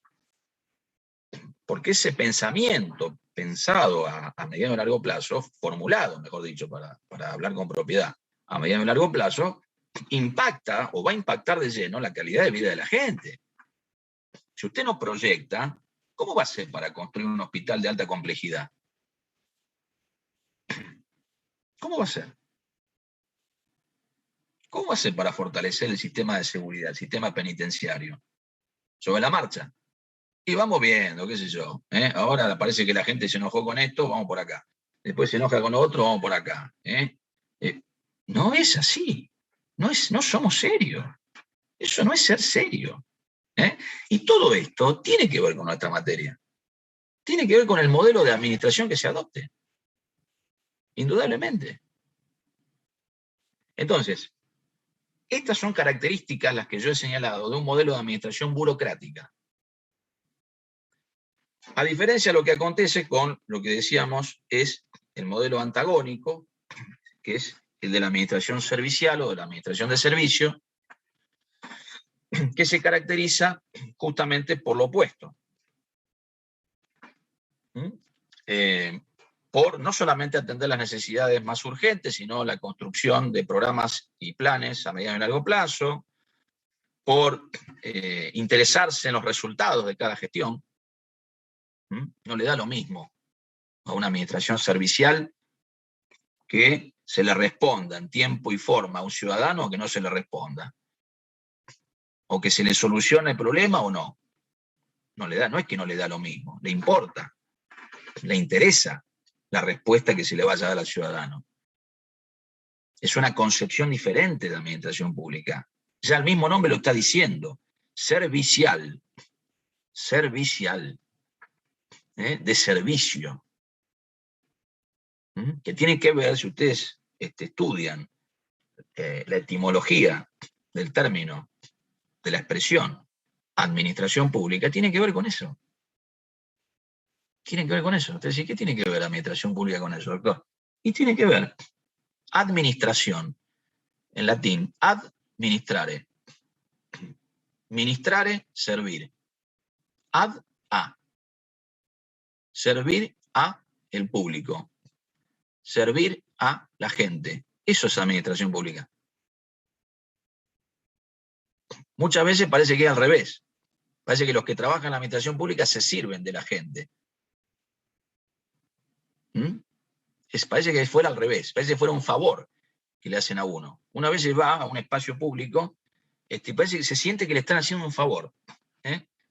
Porque ese pensamiento pensado a mediano y largo plazo, formulado, mejor dicho, para hablar con propiedad, a mediano y largo plazo, impacta o va a impactar de lleno la calidad de vida de la gente. Si usted no proyecta, ¿cómo va a ser para construir un hospital de alta complejidad? ¿Cómo va a ser? ¿Cómo va a ser para fortalecer el sistema de seguridad, el sistema penitenciario? Sobre la marcha. Y vamos viendo, qué sé yo. Ahora parece que la gente se enojó con esto, vamos por acá. Después se enoja con lo otro, vamos por acá. No es así. No somos serios. Eso no es ser serio. Y todo esto tiene que ver con nuestra materia. Tiene que ver con el modelo de administración que se adopte. Indudablemente. Entonces, estas son características las que yo he señalado de un modelo de administración burocrática. A diferencia de lo que acontece con lo que decíamos es el modelo antagónico, que es el de la administración servicial o de la administración de servicio, que se caracteriza justamente por lo opuesto. Por no solamente atender las necesidades más urgentes, sino la construcción de programas y planes a mediano y largo plazo, por interesarse en los resultados de cada gestión. No le da lo mismo a una administración servicial que se le responda en tiempo y forma a un ciudadano o que no se le responda. O que se le solucione el problema o no. No es que no le da lo mismo, le importa, le interesa la respuesta que se le vaya a dar al ciudadano. Es una concepción diferente de administración pública. Ya el mismo nombre lo está diciendo. Servicial. Servicial. De servicio. Que tiene que ver, si ustedes estudian la etimología del término, de la expresión administración pública, tiene que ver con eso. Tiene que ver con eso. Usted dice, ¿qué tiene que ver la administración pública con eso, doctor? Y tiene que ver administración, en latín, administrare. Ministrare, servir. Ad a. Servir a el público. Servir a la gente. Eso es administración pública. Muchas veces parece que es al revés. Parece que los que trabajan en la administración pública se sirven de la gente. Parece que fuera al revés. Parece que fuera un favor que le hacen a uno. Una vez va a un espacio público, parece que se siente que le están haciendo un favor.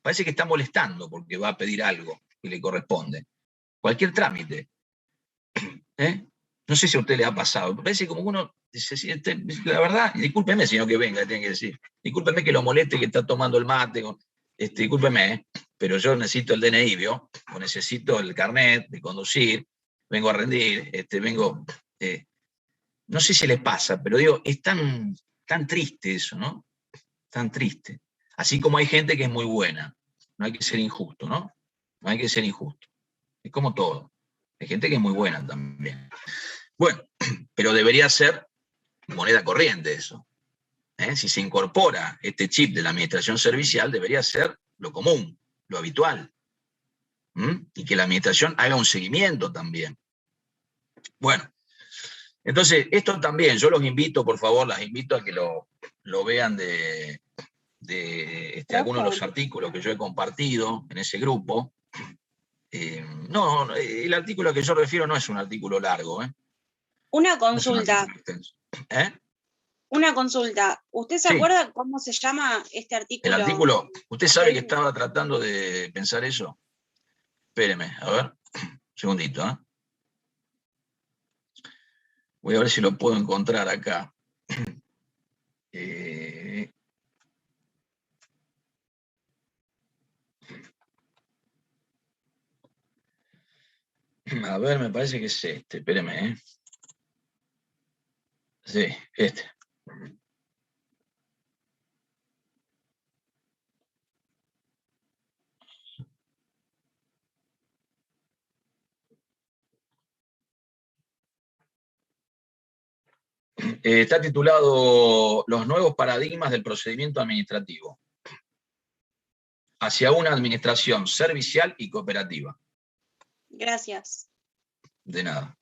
Parece que está molestando porque va a pedir algo que le corresponde. Cualquier trámite. No sé si a usted le ha pasado. Parece como uno La verdad, discúlpeme, sino que venga, tiene que decir. Discúlpeme que lo moleste, que está tomando el mate. Discúlpeme, pero yo necesito el DNI, ¿vio? O necesito el carnet de conducir, vengo a rendir, vengo... no sé si les pasa, pero digo, es tan triste eso, ¿no? Tan triste. Así como hay gente que es muy buena. No hay que ser injusto, ¿no? No hay que ser injusto. Es como todo. Hay gente que es muy buena también. Bueno, pero debería ser moneda corriente eso. Si se incorpora este chip de la administración servicial, debería ser lo común, lo habitual. Y que la administración haga un seguimiento también. Bueno, entonces, esto también, yo los invito, por favor, las invito a que lo vean de algunos de los artículos que yo he compartido en ese grupo. No, el artículo a que yo refiero no es un artículo largo. Una consulta. No es un artículo Una consulta. ¿Usted se acuerda cómo se llama este artículo? El artículo, ¿usted sabe que estaba tratando de pensar eso? Espéreme, a ver, un segundito. Voy a ver si lo puedo encontrar acá. A ver, me parece que es espéreme. Sí, Está titulado Los nuevos paradigmas del procedimiento administrativo hacia una administración servicial y cooperativa. Gracias. De nada.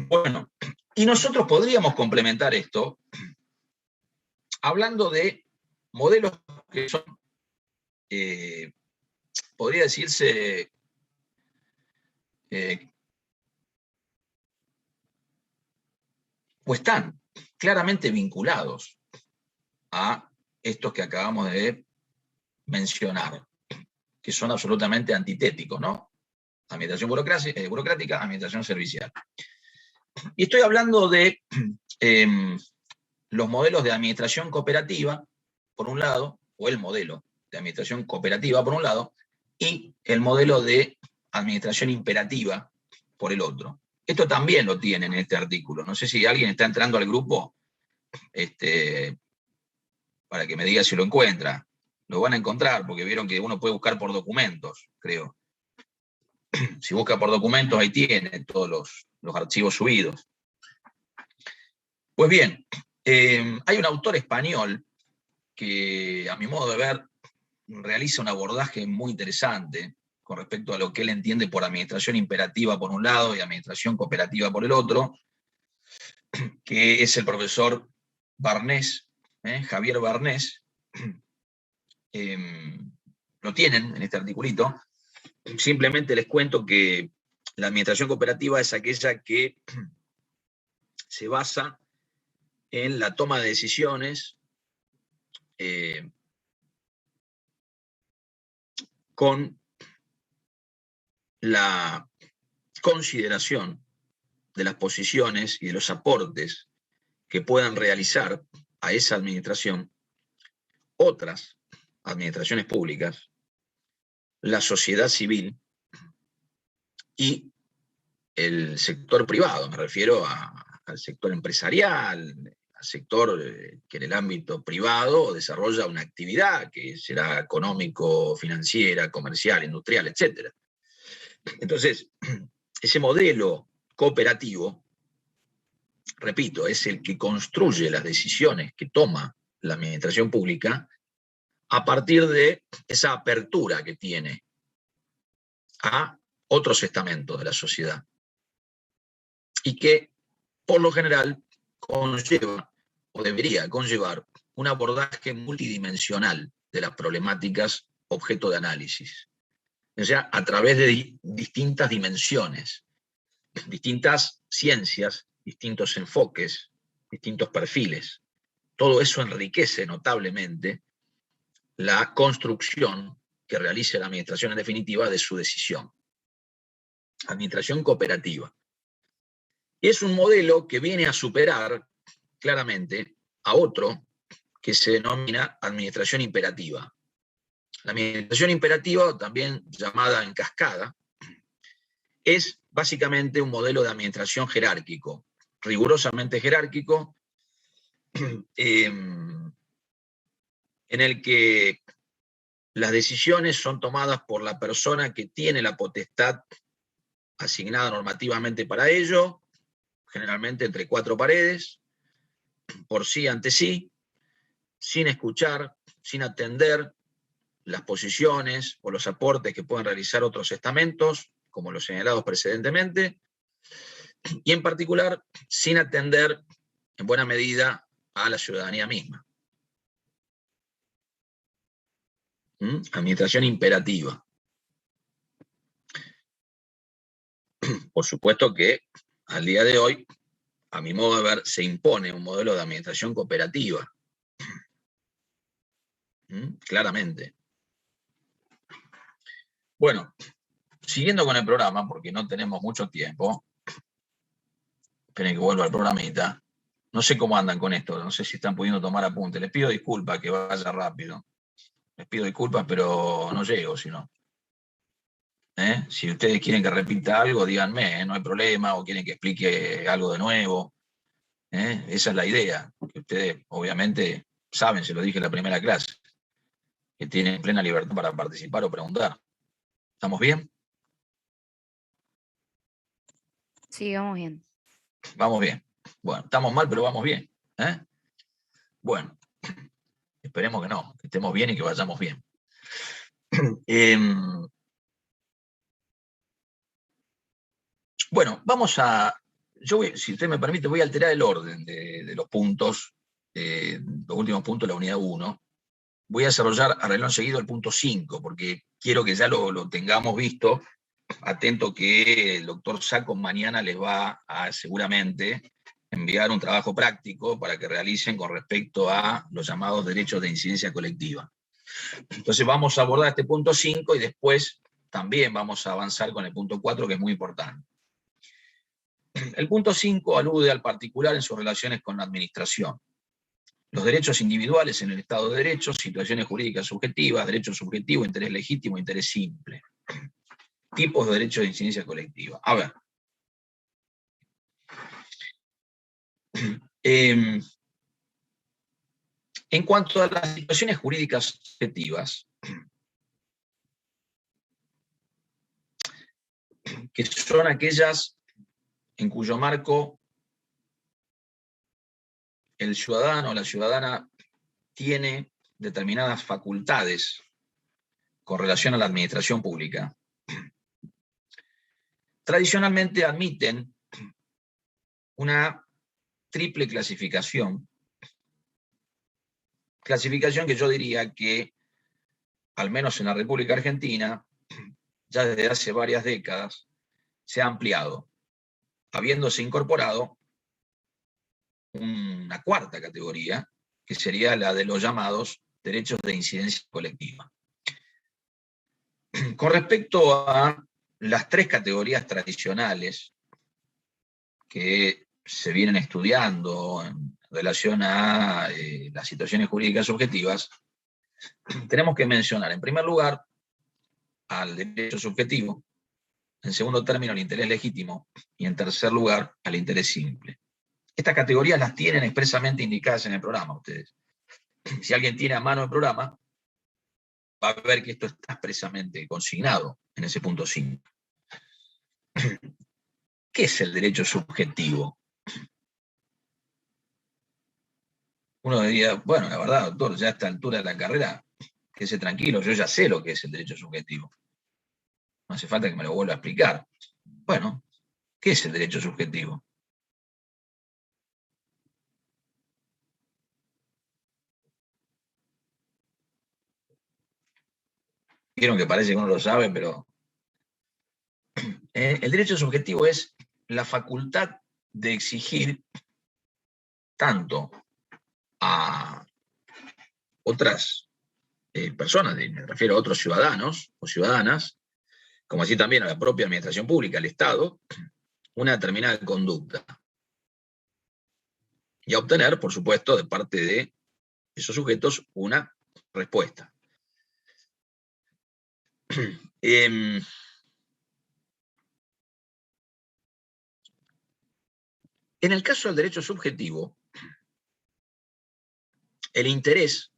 Bueno, y nosotros podríamos complementar esto hablando de modelos que son, podría decirse, o están claramente vinculados a estos que acabamos de mencionar, que son absolutamente antitéticos, ¿no? Administración burocrática, administración servicial. Y estoy hablando de los modelos de administración cooperativa, por un lado, o el modelo de administración cooperativa, por un lado, y el modelo de administración imperativa, por el otro. Esto también lo tienen en este artículo. No sé si alguien está entrando al grupo para que me diga si lo encuentra. Lo van a encontrar, porque vieron que uno puede buscar por documentos, creo. Si busca por documentos, ahí tiene todos los archivos subidos. Pues bien, hay un autor español que, a mi modo de ver, realiza un abordaje muy interesante con respecto a lo que él entiende por administración imperativa por un lado y administración cooperativa por el otro, que es el profesor Barnés, Javier Barnés. Lo tienen en este articulito. Simplemente les cuento que la administración cooperativa es aquella que se basa en la toma de decisiones con la consideración de las posiciones y de los aportes que puedan realizar a esa administración otras administraciones públicas, la sociedad civil y el sector privado. Me refiero al sector empresarial, al sector que en el ámbito privado desarrolla una actividad que será económico, financiera, comercial, industrial, etc. Entonces, ese modelo cooperativo, repito, es el que construye las decisiones que toma la administración pública a partir de esa apertura que tiene a otros estamentos de la sociedad y que, por lo general, conlleva o debería conllevar un abordaje multidimensional de las problemáticas objeto de análisis. O sea, a través de distintas dimensiones, distintas ciencias, distintos enfoques, distintos perfiles. Todo eso enriquece notablemente la construcción que realice la administración en definitiva de su decisión. Administración cooperativa. Es un modelo que viene a superar claramente a otro que se denomina administración imperativa. La administración imperativa, también llamada en cascada, es básicamente un modelo de administración jerárquico, rigurosamente jerárquico, en el que las decisiones son tomadas por la persona que tiene la potestad asignada normativamente para ello, generalmente entre 4 paredes, por sí ante sí, sin escuchar, sin atender las posiciones o los aportes que pueden realizar otros estamentos, como los señalados precedentemente, y en particular sin atender en buena medida a la ciudadanía misma. Administración imperativa. Por supuesto que al día de hoy, a mi modo de ver, se impone un modelo de administración cooperativa. Claramente. Bueno, siguiendo con el programa, porque no tenemos mucho tiempo, esperen que vuelva al programita. No sé cómo andan con esto, no sé si están pudiendo tomar apuntes. Les pido disculpas que vaya rápido. Les pido disculpas, pero no llego, si no. Si ustedes quieren que repita algo, díganme, no hay problema, o quieren que explique algo de nuevo. Esa es la idea, que ustedes obviamente saben, se lo dije en la primera clase, que tienen plena libertad para participar o preguntar. ¿Estamos bien? Sí, vamos bien. Vamos bien. Bueno, estamos mal, pero vamos bien. Bueno, esperemos que no, que estemos bien y que vayamos bien. Bueno, vamos a... Yo voy, si usted me permite, voy a alterar el orden de los puntos, los últimos puntos de la unidad 1. Voy a desarrollar a reloj seguido el punto 5, porque quiero que ya lo tengamos visto. Atento que el doctor Saco mañana les va a seguramente enviar un trabajo práctico para que realicen con respecto a los llamados derechos de incidencia colectiva. Entonces vamos a abordar este punto 5 y después también vamos a avanzar con el punto 4, que es muy importante. El punto 5 alude al particular en sus relaciones con la administración. Los derechos individuales en el Estado de Derecho, situaciones jurídicas subjetivas, derecho subjetivo, interés legítimo, interés simple. Tipos de derechos de incidencia colectiva. A ver. En cuanto a las situaciones jurídicas subjetivas, que son aquellas en cuyo marco el ciudadano o la ciudadana tiene determinadas facultades con relación a la administración pública, tradicionalmente admiten una triple clasificación que yo diría que, al menos en la República Argentina, ya desde hace varias décadas, se ha ampliado, habiéndose incorporado una cuarta categoría, que sería la de los llamados derechos de incidencia colectiva. Con respecto a las 3 categorías tradicionales que se vienen estudiando en relación a las situaciones jurídicas subjetivas, tenemos que mencionar, en primer lugar, al derecho subjetivo, en segundo término, al interés legítimo, y en tercer lugar, al interés simple. Estas categorías las tienen expresamente indicadas en el programa, ustedes. Si alguien tiene a mano el programa, va a ver que esto está expresamente consignado en ese punto 5. ¿Qué es el derecho subjetivo? Uno diría, bueno, la verdad, doctor, ya a esta altura de la carrera, quédese tranquilo, yo ya sé lo que es el derecho subjetivo. No hace falta que me lo vuelva a explicar. Bueno, ¿qué es el derecho subjetivo? Vieron que parece que uno lo sabe, pero... el derecho subjetivo es la facultad de exigir tanto a otras personas, me refiero a otros ciudadanos o ciudadanas, como así también a la propia administración pública, al Estado, una determinada conducta. y a obtener, por supuesto, de parte de esos sujetos una respuesta. En el caso del derecho subjetivo, el interés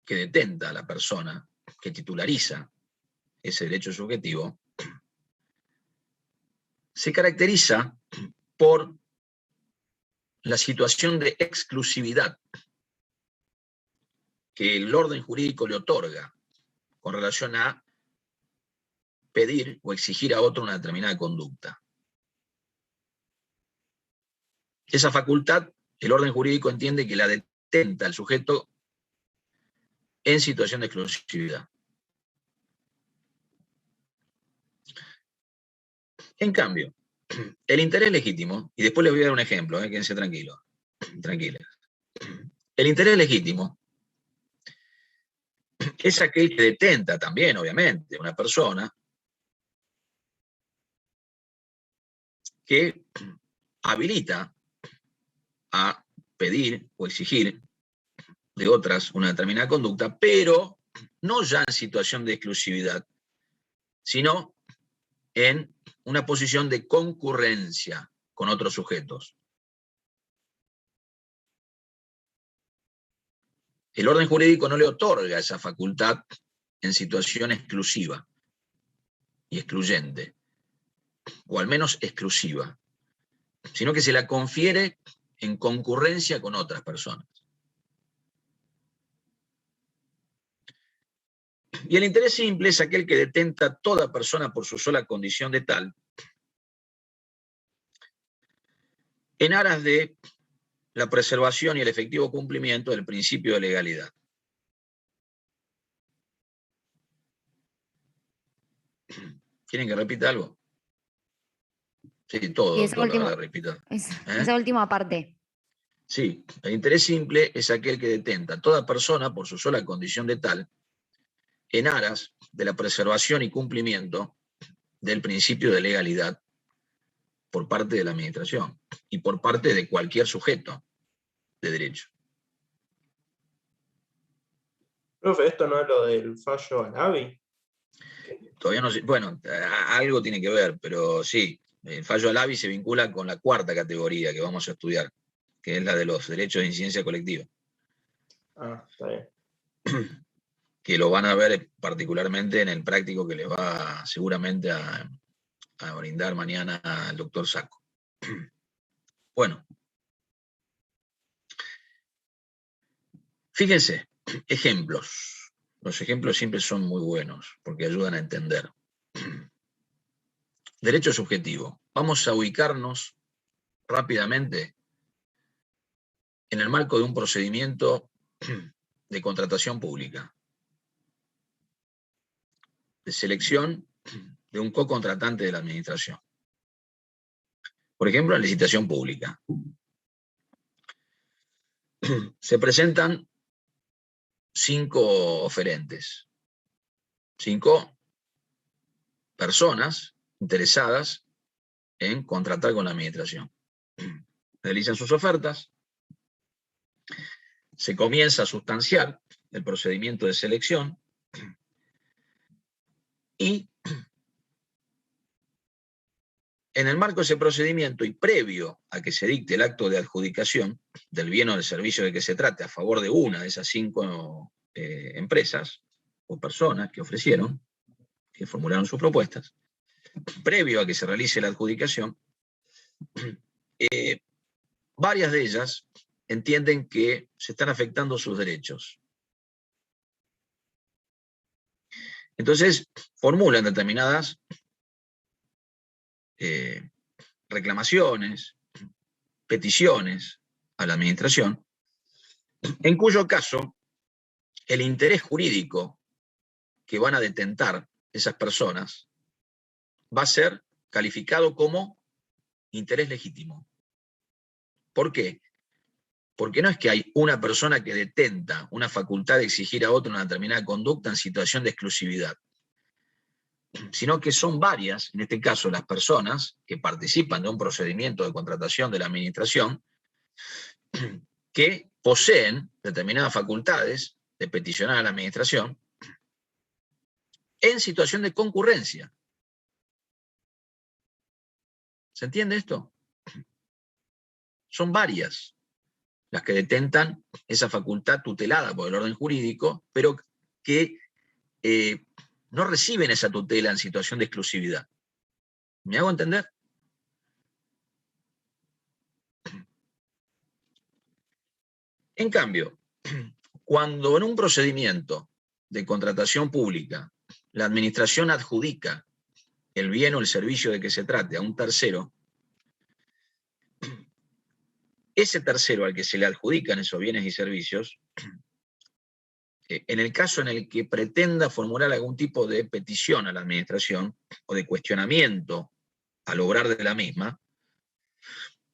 que detenta a la persona, que titulariza ese derecho subjetivo, se caracteriza por la situación de exclusividad que el orden jurídico le otorga con relación a pedir o exigir a otro una determinada conducta. Esa facultad, el orden jurídico entiende que la detenta el sujeto en situación de exclusividad. En cambio, el interés legítimo, y después les voy a dar un ejemplo, quédense tranquilos, tranquilos. El interés legítimo es aquel que detenta también, obviamente, una persona que habilita a pedir o exigir de otras una determinada conducta, pero no ya en situación de exclusividad, sino en una posición de concurrencia con otros sujetos. El orden jurídico no le otorga esa facultad en situación exclusiva y excluyente, o al menos exclusiva, sino que se la confiere en concurrencia con otras personas. Y el interés simple es aquel que detenta a toda persona por su sola condición de tal, en aras de la preservación y el efectivo cumplimiento del principio de legalidad. ¿Quieren que repita algo? Sí, todo, Y doctor, ahora repita. esa última parte. Sí, el interés simple es aquel que detenta a toda persona por su sola condición de tal, en aras de la preservación y cumplimiento del principio de legalidad por parte de la administración y por parte de cualquier sujeto de derecho. Profe, ¿esto no es lo del fallo Alavi? Todavía no sé, bueno, algo tiene que ver, pero sí, el fallo Alavi se vincula con la cuarta categoría que vamos a estudiar, que es la de los derechos de incidencia colectiva. Ah, está bien. Que lo van a ver particularmente en el práctico que les va seguramente a brindar mañana al doctor Sacco. Bueno, fíjense, ejemplos. Los ejemplos siempre son muy buenos porque ayudan a entender. Derecho subjetivo. Vamos a ubicarnos rápidamente en el marco de un procedimiento de contratación pública, de selección de un co-contratante de la administración. Por ejemplo, en licitación pública. Se presentan 5 oferentes, 5 personas interesadas en contratar con la administración. Realizan sus ofertas, se comienza a sustanciar el procedimiento de selección y en el marco de ese procedimiento y previo a que se dicte el acto de adjudicación del bien o del servicio de que se trate a favor de una de esas 5 empresas o personas que ofrecieron, que formularon sus propuestas, previo a que se realice la adjudicación, varias de ellas entienden que se están afectando sus derechos. Entonces, formulan determinadas reclamaciones, peticiones a la administración, en cuyo caso el interés jurídico que van a detentar esas personas va a ser calificado como interés legítimo. ¿Por qué? Porque no es que hay una persona que detenta una facultad de exigir a otro una determinada conducta en situación de exclusividad, sino que son varias, en este caso las personas que participan de un procedimiento de contratación de la administración, que poseen determinadas facultades de peticionar a la administración en situación de concurrencia. ¿Se entiende esto? Son varias las que detentan esa facultad tutelada por el orden jurídico, pero que no reciben esa tutela en situación de exclusividad. ¿Me hago entender? En cambio, cuando en un procedimiento de contratación pública la administración adjudica el bien o el servicio de que se trate a un tercero, ese tercero al que se le adjudican esos bienes y servicios, en el caso en el que pretenda formular algún tipo de petición a la administración o de cuestionamiento al obrar de la misma,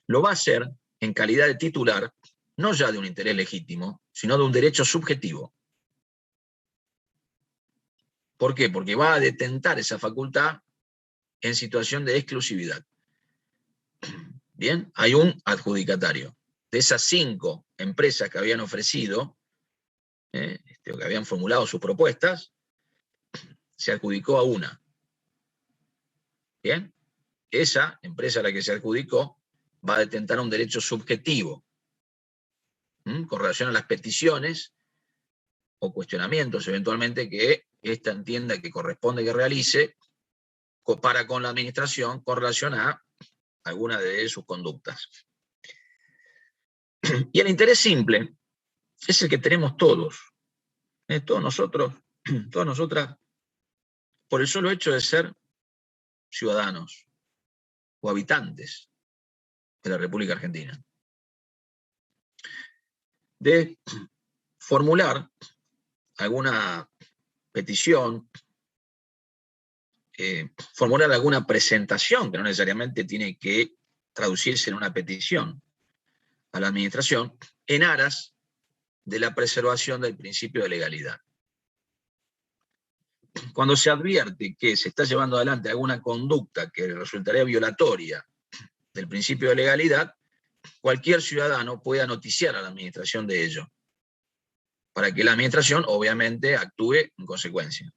lo va a hacer en calidad de titular, no ya de un interés legítimo, sino de un derecho subjetivo. ¿Por qué? Porque va a detentar esa facultad en situación de exclusividad. Bien, hay un adjudicatario. De esas 5 empresas que habían ofrecido, o que habían formulado sus propuestas, se adjudicó a una. Bien, esa empresa a la que se adjudicó va a detentar un derecho subjetivo con relación a las peticiones o cuestionamientos eventualmente que ésta entienda que corresponde que realice para con la administración con relación a alguna de sus conductas. Y el interés simple es el que tenemos todos, todos nosotros, todas nosotras, por el solo hecho de ser ciudadanos o habitantes de la República Argentina. De formular alguna petición, formular alguna presentación, que no necesariamente tiene que traducirse en una petición a la administración, en aras de la preservación del principio de legalidad. Cuando se advierte que se está llevando adelante alguna conducta que resultaría violatoria del principio de legalidad, cualquier ciudadano pueda noticiar a la administración de ello, para que la administración obviamente actúe en consecuencia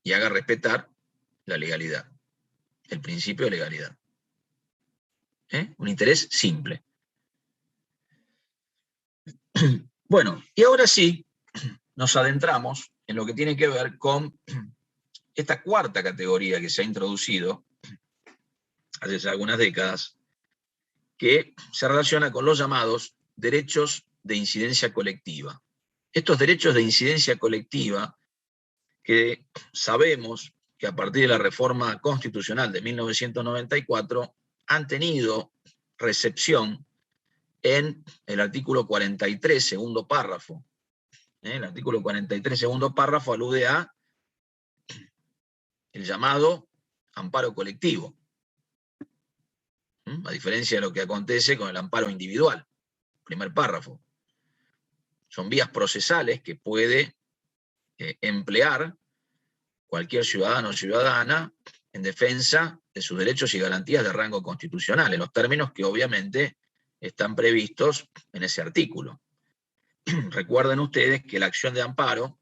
y haga respetar la legalidad, el principio de legalidad. Un interés simple. Bueno, y ahora sí, nos adentramos en lo que tiene que ver con esta cuarta categoría que se ha introducido hace ya algunas décadas, que se relaciona con los llamados derechos de incidencia colectiva. Estos derechos de incidencia colectiva que sabemos que a partir de la reforma constitucional de 1994 han tenido recepción en el artículo 43, segundo párrafo. El artículo 43, segundo párrafo, alude a el llamado amparo colectivo, a diferencia de lo que acontece con el amparo individual, primer párrafo. Son vías procesales que puede emplear cualquier ciudadano o ciudadana en defensa de sus derechos y garantías de rango constitucional, en los términos que obviamente están previstos en ese artículo. Recuerden ustedes que la acción de amparo,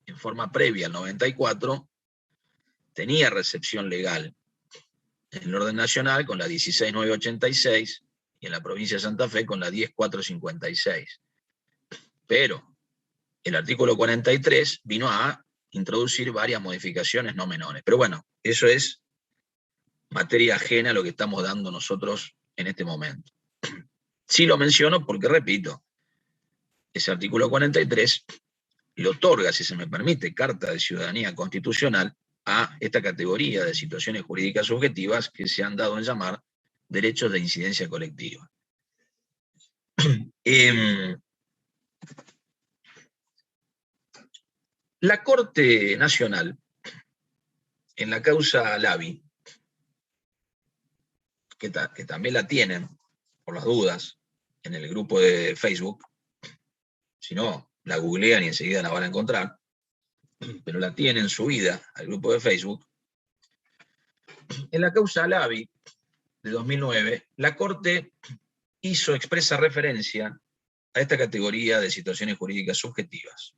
en forma previa al 94, tenía recepción legal en el orden nacional con la 16986 y en la provincia de Santa Fe con la 10456. Pero el artículo 43 vino a introducir varias modificaciones no menores. Pero bueno, eso es materia ajena a lo que estamos dando nosotros en este momento. Sí lo menciono porque, repito, ese artículo 43 le otorga, si se me permite, carta de ciudadanía constitucional a esta categoría de situaciones jurídicas subjetivas que se han dado en llamar derechos de incidencia colectiva. La Corte Nacional, en la causa Lavi, que también la tienen, por las dudas, en el grupo de Facebook, si no, la googlean y enseguida la van a encontrar, pero la tienen subida al grupo de Facebook. En la causa Alavi de 2009, la Corte hizo expresa referencia a esta categoría de situaciones jurídicas subjetivas.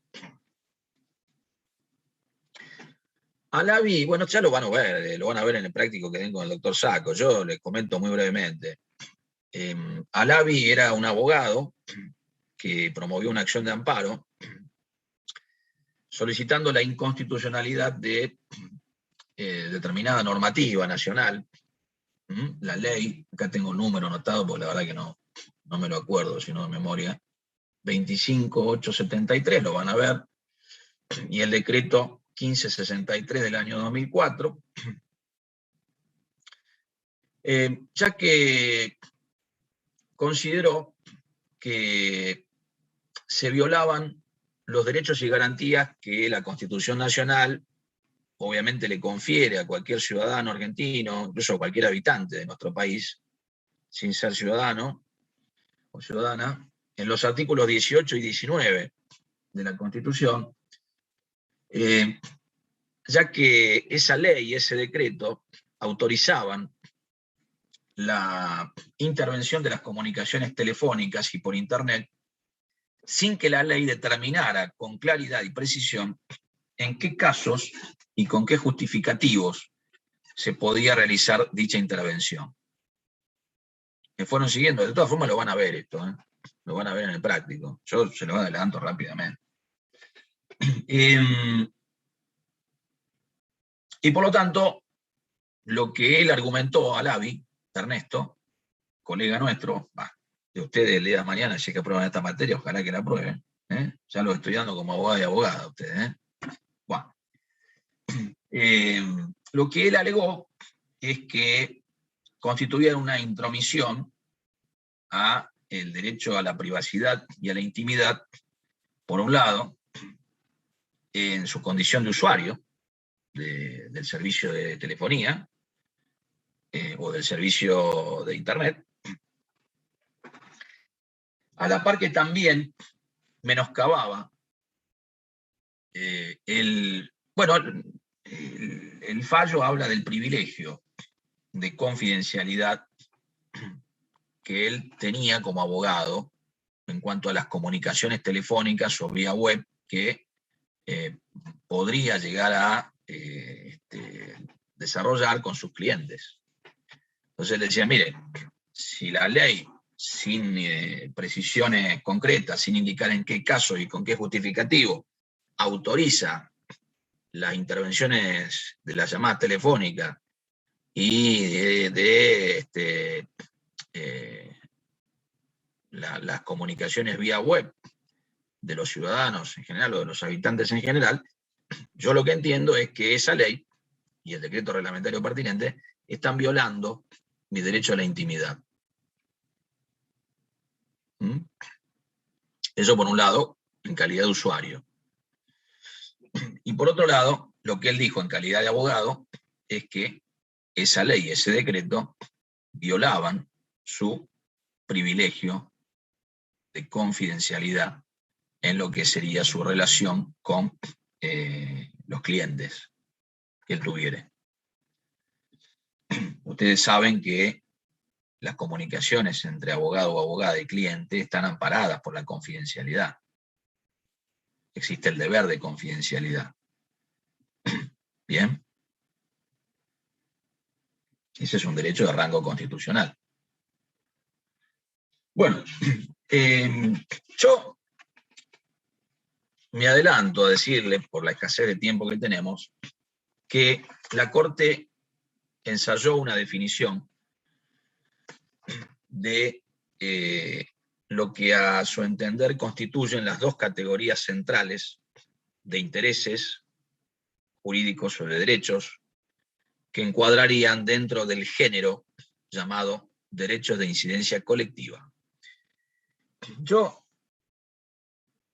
Alavi, bueno, ya lo van a ver en el práctico que den con el doctor Sacco. Yo les comento muy brevemente. Alavi era un abogado que promovió una acción de amparo solicitando la inconstitucionalidad de determinada normativa nacional. La ley, acá tengo un número anotado, porque la verdad que no me lo acuerdo, sino de memoria, 25873, lo van a ver, y el decreto 1563 del año 2004, ya que consideró que se violaban los derechos y garantías que la Constitución Nacional obviamente le confiere a cualquier ciudadano argentino, incluso a cualquier habitante de nuestro país, sin ser ciudadano o ciudadana, en los artículos 18 y 19 de la Constitución, ya que esa ley y ese decreto autorizaban la intervención de las comunicaciones telefónicas y por Internet sin que la ley determinara con claridad y precisión en qué casos y con qué justificativos se podía realizar dicha intervención. Me fueron siguiendo, de todas formas lo van a ver esto, lo van a ver en el práctico. Yo se lo adelanto rápidamente. Y por lo tanto, lo que él argumentó a Alavi, Ernesto, colega nuestro, de ustedes el día de mañana, si es que aprueban esta materia, ojalá que la aprueben, ya lo estoy estudiando como abogado y abogada ustedes. Bueno. Lo que él alegó es que constituía una intromisión a el derecho a la privacidad y a la intimidad, por un lado, en su condición de usuario del servicio de telefonía o del servicio de Internet, a la par que también menoscababa el fallo habla del privilegio de confidencialidad que él tenía como abogado en cuanto a las comunicaciones telefónicas o vía web que podría llegar a desarrollar con sus clientes. Entonces le decía, mire, si la ley, sin precisiones concretas, sin indicar en qué caso y con qué justificativo, autoriza las intervenciones de las llamadas telefónicas y las comunicaciones vía web de los ciudadanos en general o de los habitantes en general, yo lo que entiendo es que esa ley y el decreto reglamentario pertinente están violando mi derecho a la intimidad. Eso por un lado, en calidad de usuario. Y por otro lado, lo que él dijo en calidad de abogado es que esa ley y ese decreto violaban su privilegio de confidencialidad en lo que sería su relación con los clientes que él tuviera. Ustedes saben que las comunicaciones entre abogado o abogada y cliente están amparadas por la confidencialidad. Existe el deber de confidencialidad. ¿Bien? Ese es un derecho de rango constitucional. Bueno, yo me adelanto a decirle, por la escasez de tiempo que tenemos, que la Corte ensayó una definición de lo que a su entender constituyen las dos categorías centrales de intereses jurídicos o de derechos que encuadrarían dentro del género llamado derechos de incidencia colectiva. Yo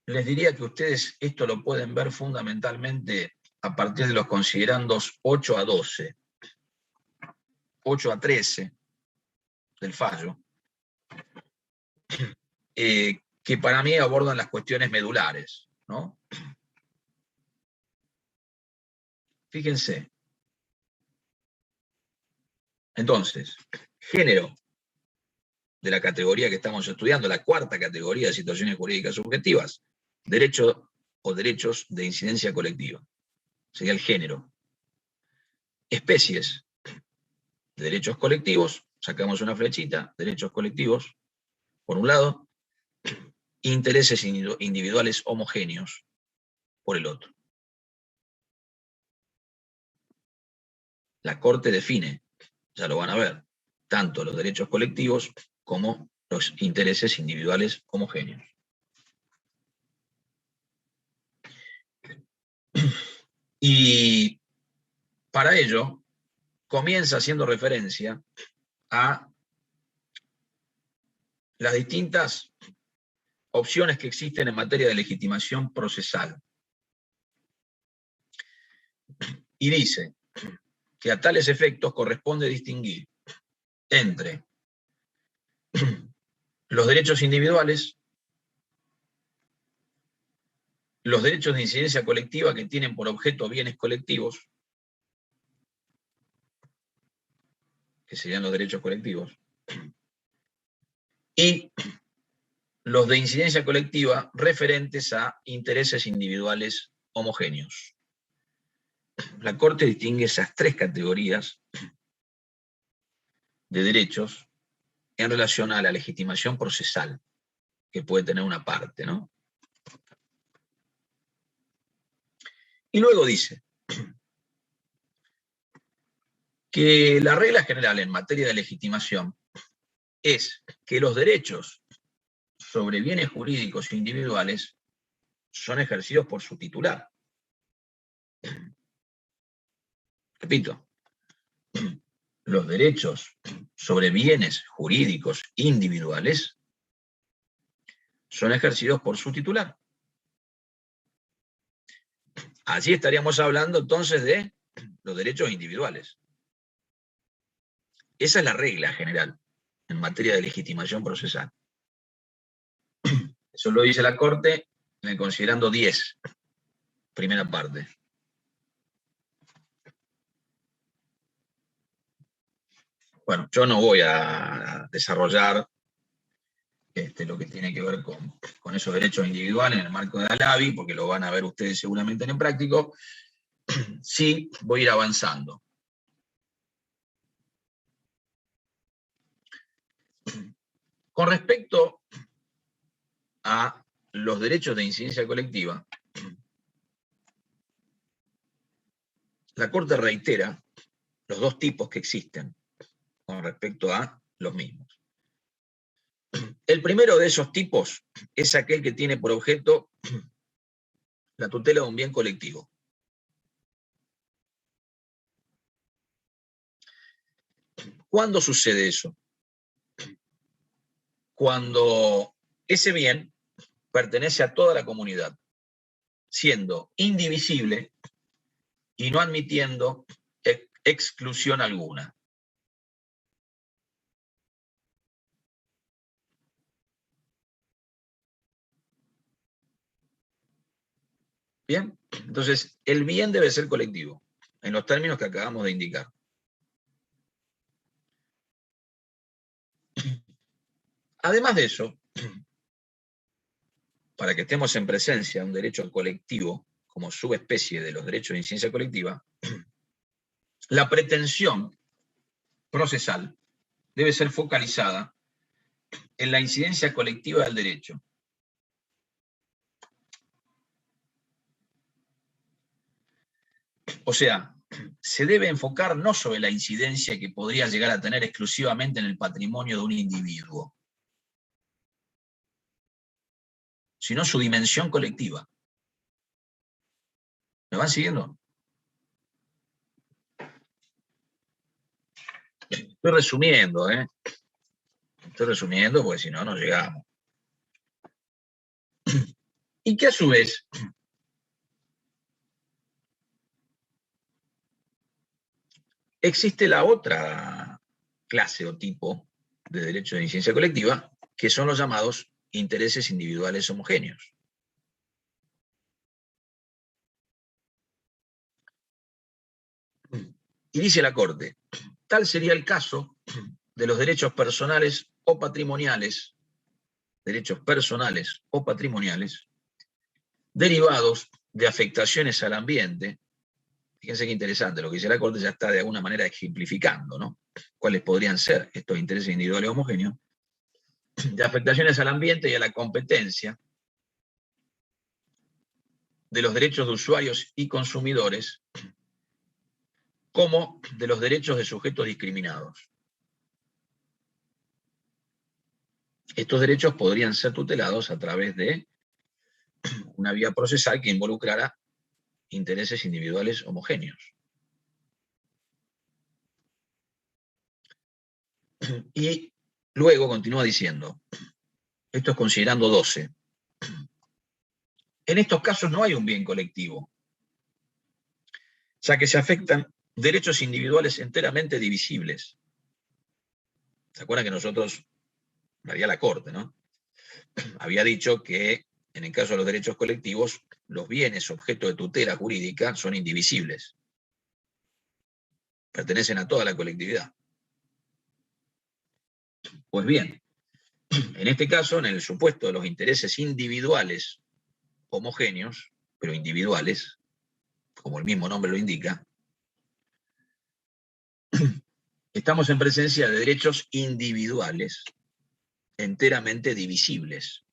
les diría que ustedes esto lo pueden ver fundamentalmente a partir de los considerandos 8 a 12, 8 a 13 del fallo, que para mí abordan las cuestiones medulares, ¿no? Fíjense. Entonces, género de la categoría que estamos estudiando, la cuarta categoría de situaciones jurídicas subjetivas, derecho o derechos de incidencia colectiva. Sería el género. Especies de derechos colectivos, sacamos una flechita, derechos colectivos, por un lado, intereses individuales homogéneos, por el otro. La Corte define, ya lo van a ver, tanto los derechos colectivos como los intereses individuales homogéneos. Y para ello, comienza haciendo referencia a las distintas opciones que existen en materia de legitimación procesal. Y dice que a tales efectos corresponde distinguir entre los derechos individuales, los derechos de incidencia colectiva que tienen por objeto bienes colectivos, que serían los derechos colectivos, y los de incidencia colectiva referentes a intereses individuales homogéneos. La Corte distingue esas tres categorías de derechos en relación a la legitimación procesal que puede tener una parte, ¿no? Y luego dice que la regla general en materia de legitimación es que los derechos sobre bienes jurídicos individuales son ejercidos por su titular. Repito, los derechos sobre bienes jurídicos individuales son ejercidos por su titular. Allí estaríamos hablando entonces de los derechos individuales. Esa es la regla general en materia de legitimación procesal. Eso lo dice la Corte en el considerando 10, primera parte. Bueno, yo no voy a desarrollar lo que tiene que ver con esos derechos individuales en el marco de la LABI, porque lo van a ver ustedes seguramente en el práctico. Sí, voy a ir avanzando. Con respecto a los derechos de incidencia colectiva, la Corte reitera los dos tipos que existen con respecto a los mismos. El primero de esos tipos es aquel que tiene por objeto la tutela de un bien colectivo. ¿Cuándo sucede eso? Cuando ese bien pertenece a toda la comunidad, siendo indivisible y no admitiendo exclusión alguna. Bien, entonces el bien debe ser colectivo, en los términos que acabamos de indicar. Además de eso, para que estemos en presencia de un derecho colectivo como subespecie de los derechos de incidencia colectiva, la pretensión procesal debe ser focalizada en la incidencia colectiva del derecho. O sea, se debe enfocar no sobre la incidencia que podría llegar a tener exclusivamente en el patrimonio de un individuo, sino su dimensión colectiva. ¿Me van siguiendo? Estoy resumiendo, Estoy resumiendo porque si no, no llegamos. Y que a su vez existe la otra clase o tipo de derecho de incidencia colectiva, que son los llamados intereses individuales homogéneos. Y dice la Corte, tal sería el caso de los derechos personales o patrimoniales, derivados de afectaciones al ambiente. Fíjense qué interesante, lo que dice la Corte ya está de alguna manera ejemplificando, ¿no? ¿Cuáles podrían ser estos intereses individuales homogéneos? De afectaciones al ambiente y a la competencia, de los derechos de usuarios y consumidores, como de los derechos de sujetos discriminados. Estos derechos podrían ser tutelados a través de una vía procesal que involucrara intereses individuales homogéneos. Y luego continúa diciendo, esto es considerando 12. En estos casos no hay un bien colectivo, ya que se afectan derechos individuales enteramente divisibles. ¿Se acuerdan que nosotros, haría la Corte, ¿no? Había dicho que en el caso de los derechos colectivos, los bienes objeto de tutela jurídica son indivisibles. Pertenecen a toda la colectividad. Pues bien, en este caso, en el supuesto de los intereses individuales homogéneos, pero individuales, como el mismo nombre lo indica, estamos en presencia de derechos individuales enteramente divisibles.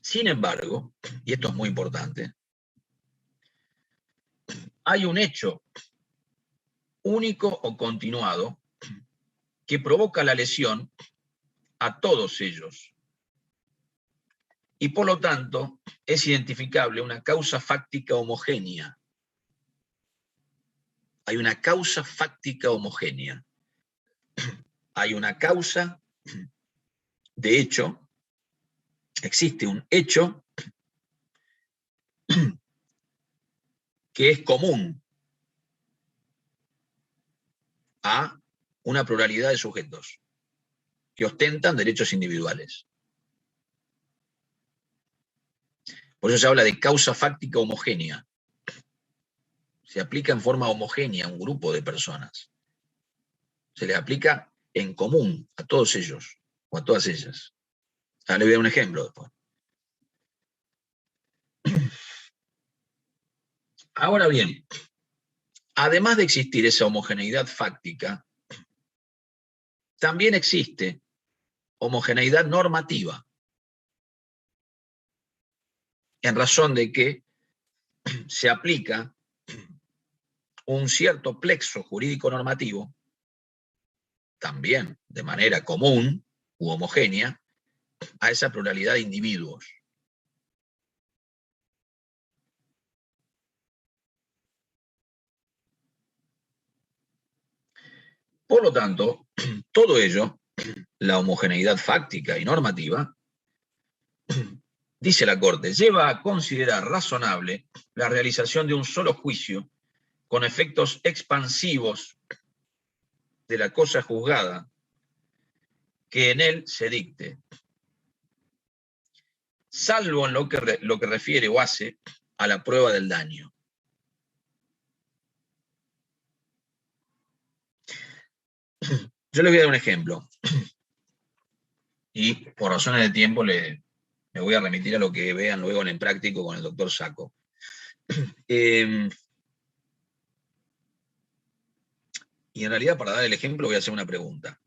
Sin embargo, y esto es muy importante, hay un hecho único o continuado que provoca la lesión a todos ellos. Y por lo tanto, es identificable una causa fáctica homogénea. Hay una causa fáctica homogénea. Hay una causa de hecho, existe un hecho que es común a una pluralidad de sujetos que ostentan derechos individuales. Por eso se habla de causa fáctica homogénea. Se aplica en forma homogénea a un grupo de personas. Se le aplica en común a todos ellos o a todas ellas. Ahora le voy a dar un ejemplo después. Ahora bien, además de existir esa homogeneidad fáctica, también existe homogeneidad normativa, en razón de que se aplica un cierto plexo jurídico normativo, también de manera común u homogénea, a esa pluralidad de individuos. Por lo tanto, todo ello, la homogeneidad fáctica y normativa, dice la Corte, lleva a considerar razonable la realización de un solo juicio con efectos expansivos de la cosa juzgada que en él se dicte, salvo en lo que refiere o hace a la prueba del daño. Yo les voy a dar un ejemplo. Y por razones de tiempo me voy a remitir a lo que vean luego en el práctico con el doctor Sacco. Y en realidad, para dar el ejemplo, voy a hacer una pregunta.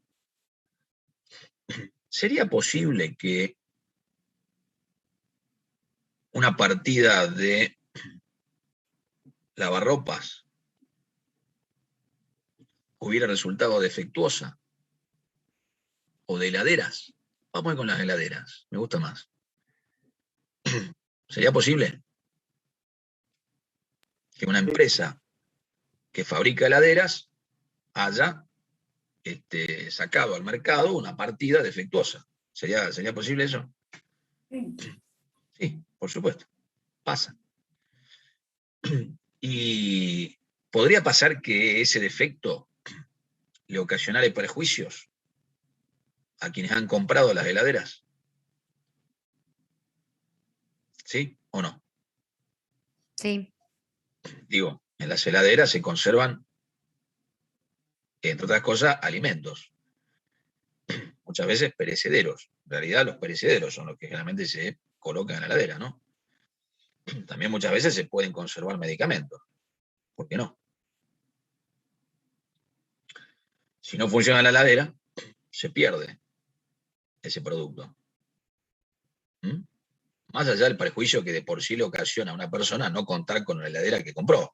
¿Sería posible que una partida de lavarropas hubiera resultado defectuosa? ¿O de heladeras? Vamos a ir con las heladeras, me gusta más. ¿Sería posible que una empresa que fabrica heladeras haya sacado al mercado una partida defectuosa? ¿Sería posible eso? Sí, por supuesto. Pasa. Y podría pasar que ese defecto le ocasionara perjuicios a quienes han comprado las heladeras. ¿Sí o no? Sí. Digo, En las heladeras se conservan, entre otras cosas, alimentos. Muchas veces perecederos. En realidad los perecederos son los que generalmente se colocan en la heladera, ¿no? También muchas veces se pueden conservar medicamentos. ¿Por qué no? Si no funciona la heladera, se pierde ese producto. ¿Mm? Más allá del prejuicio que de por sí le ocasiona a una persona no contar con la heladera que compró,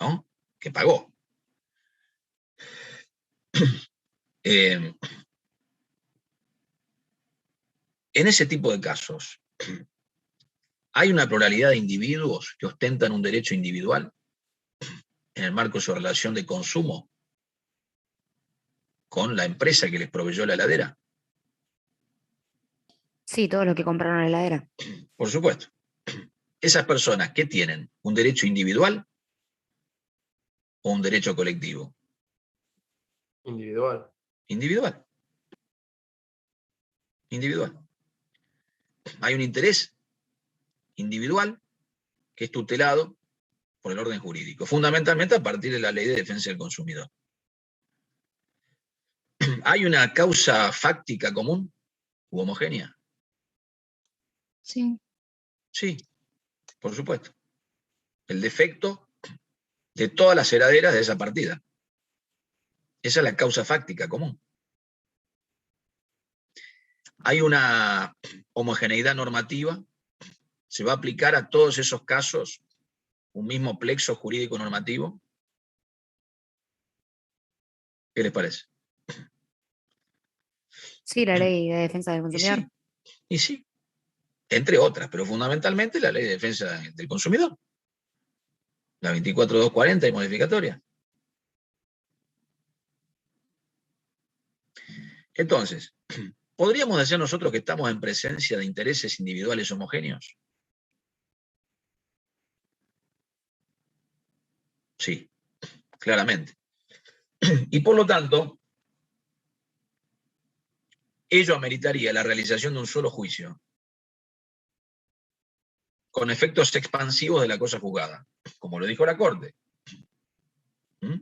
¿no? Que pagó. En ese tipo de casos, hay una pluralidad de individuos que ostentan un derecho individual en el marco de su relación de consumo con la empresa que les proveyó la heladera. Sí, todos los que compraron la heladera. Por supuesto. Esas personas, ¿qué tienen? ¿Un derecho individual o un derecho colectivo? Individual. Individual. Individual. Hay un interés individual que es tutelado por el orden jurídico, fundamentalmente a partir de la Ley de Defensa del Consumidor. ¿Hay una causa fáctica común u homogénea? Sí. Sí, por supuesto. El defecto de todas las heladeras de esa partida. Esa es la causa fáctica común. Hay una homogeneidad normativa, se va a aplicar a todos esos casos un mismo plexo jurídico normativo. ¿Qué les parece? Sí, la ley de defensa del Y consumidor. sí, y sí, entre otras, pero fundamentalmente la Ley de Defensa del Consumidor, la 24240 y modificatoria. Entonces, ¿podríamos decir nosotros que estamos en presencia de intereses individuales homogéneos? Sí, claramente. Y por lo tanto, ello ameritaría la realización de un solo juicio, con efectos expansivos de la cosa juzgada, como lo dijo la Corte. ¿Mm?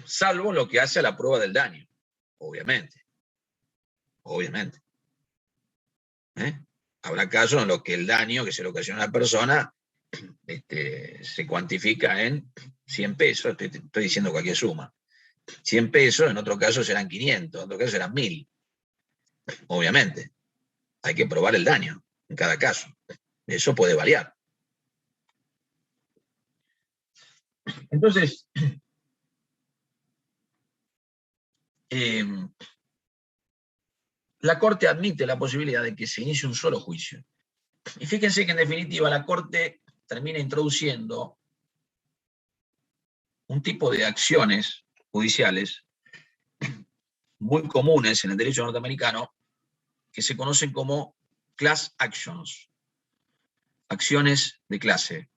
Salvo lo que hace a la prueba del daño, obviamente. Obviamente. Habrá casos en los que el daño que se le ocasiona a la persona se cuantifica en 100 pesos, estoy diciendo cualquier suma. 100 pesos, en otro caso serán 500, en otro caso serán 1000. Obviamente. Hay que probar el daño en cada caso. Eso puede variar. Entonces, la Corte admite la posibilidad de que se inicie un solo juicio. Y fíjense que en definitiva la Corte termina introduciendo un tipo de acciones judiciales muy comunes en el derecho norteamericano que se conocen como class actions, acciones de clase.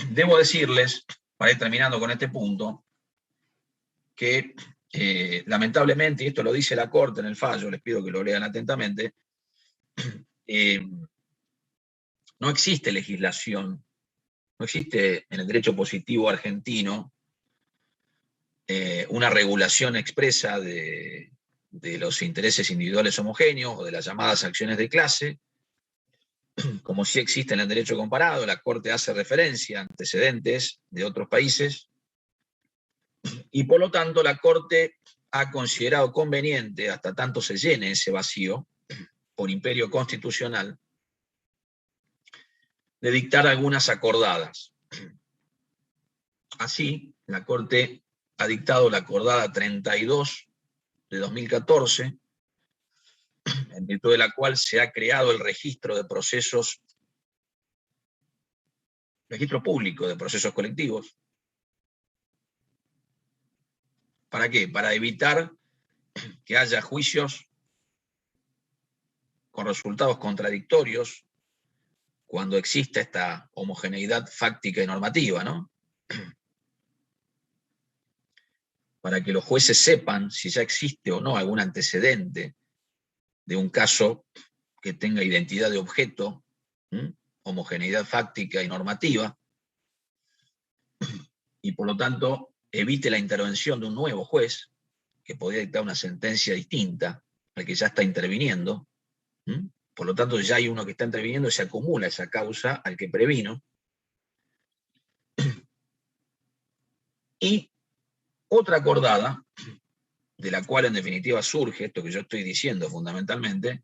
Debo decirles, para ir terminando con este punto, que lamentablemente, y esto lo dice la Corte en el fallo, les pido que lo lean atentamente, no existe legislación, no existe en el derecho positivo argentino una regulación expresa de los intereses individuales homogéneos o de las llamadas acciones de clase, como sí existe en el derecho comparado. La Corte hace referencia a antecedentes de otros países y por lo tanto la Corte ha considerado conveniente, hasta tanto se llene ese vacío por imperio constitucional, de dictar algunas acordadas. Así, la Corte ha dictado la acordada 32 de 2014, en virtud de la cual se ha creado el registro de procesos, registro público de procesos colectivos. ¿Para qué? Para evitar que haya juicios con resultados contradictorios cuando exista esta homogeneidad fáctica y normativa, ¿no? Para que los jueces sepan si ya existe o no algún antecedente de un caso que tenga identidad de objeto, homogeneidad fáctica y normativa, y por lo tanto evite la intervención de un nuevo juez que podría dictar una sentencia distinta al que ya está interviniendo. Por lo tanto, ya hay uno que está interviniendo, se acumula esa causa al que previno. Y otra acordada, de la cual en definitiva surge esto que yo estoy diciendo fundamentalmente,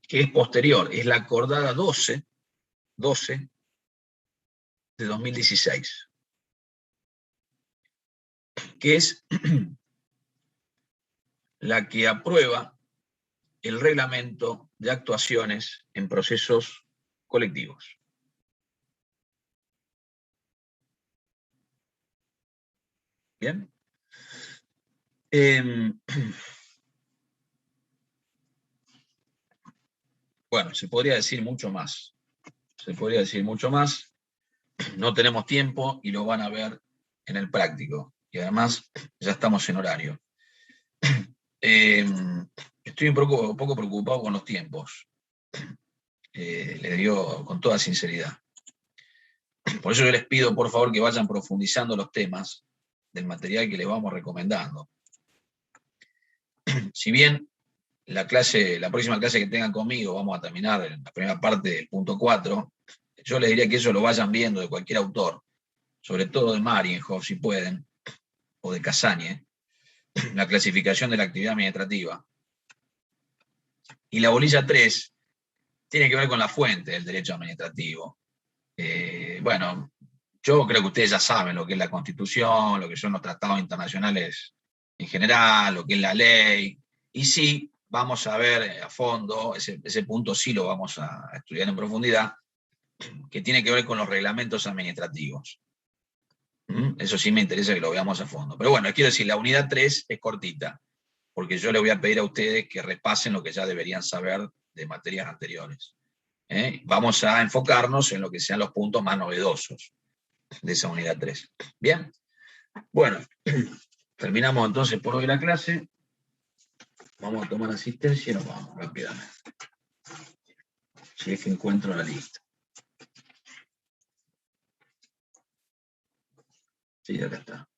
que es posterior, es la acordada 12 de 2016, que es la que aprueba el reglamento de actuaciones en procesos colectivos. ¿Bien? Bueno, se podría decir mucho más. Se podría decir mucho más. No tenemos tiempo y lo van a ver en el práctico. Y además ya estamos en horario. Estoy un poco preocupado con los tiempos. Les digo con toda sinceridad. Por eso yo les pido, por favor, que vayan profundizando los temas del material que les vamos recomendando. Si bien la próxima clase que tengan conmigo, vamos a terminar en la primera parte del punto 4, yo les diría que eso lo vayan viendo de cualquier autor, sobre todo de Marienhof, si pueden, o de Casagne, la clasificación de la actividad administrativa. Y la bolilla 3 tiene que ver con la fuente del derecho administrativo. Bueno, yo creo que ustedes ya saben lo que es la Constitución, lo que son los tratados internacionales en general, lo que es la ley, y sí, vamos a ver a fondo, ese punto sí lo vamos a estudiar en profundidad, que tiene que ver con los reglamentos administrativos. Eso sí me interesa que lo veamos a fondo. Pero bueno, quiero decir, la unidad 3 es cortita, porque yo le voy a pedir a ustedes que repasen lo que ya deberían saber de materias anteriores. Vamos a enfocarnos en lo que sean los puntos más novedosos de esa unidad 3. Bien, bueno, terminamos entonces por hoy la clase. Vamos a tomar asistencia y nos vamos rápidamente. Si es que encuentro la lista. Sí, acá está.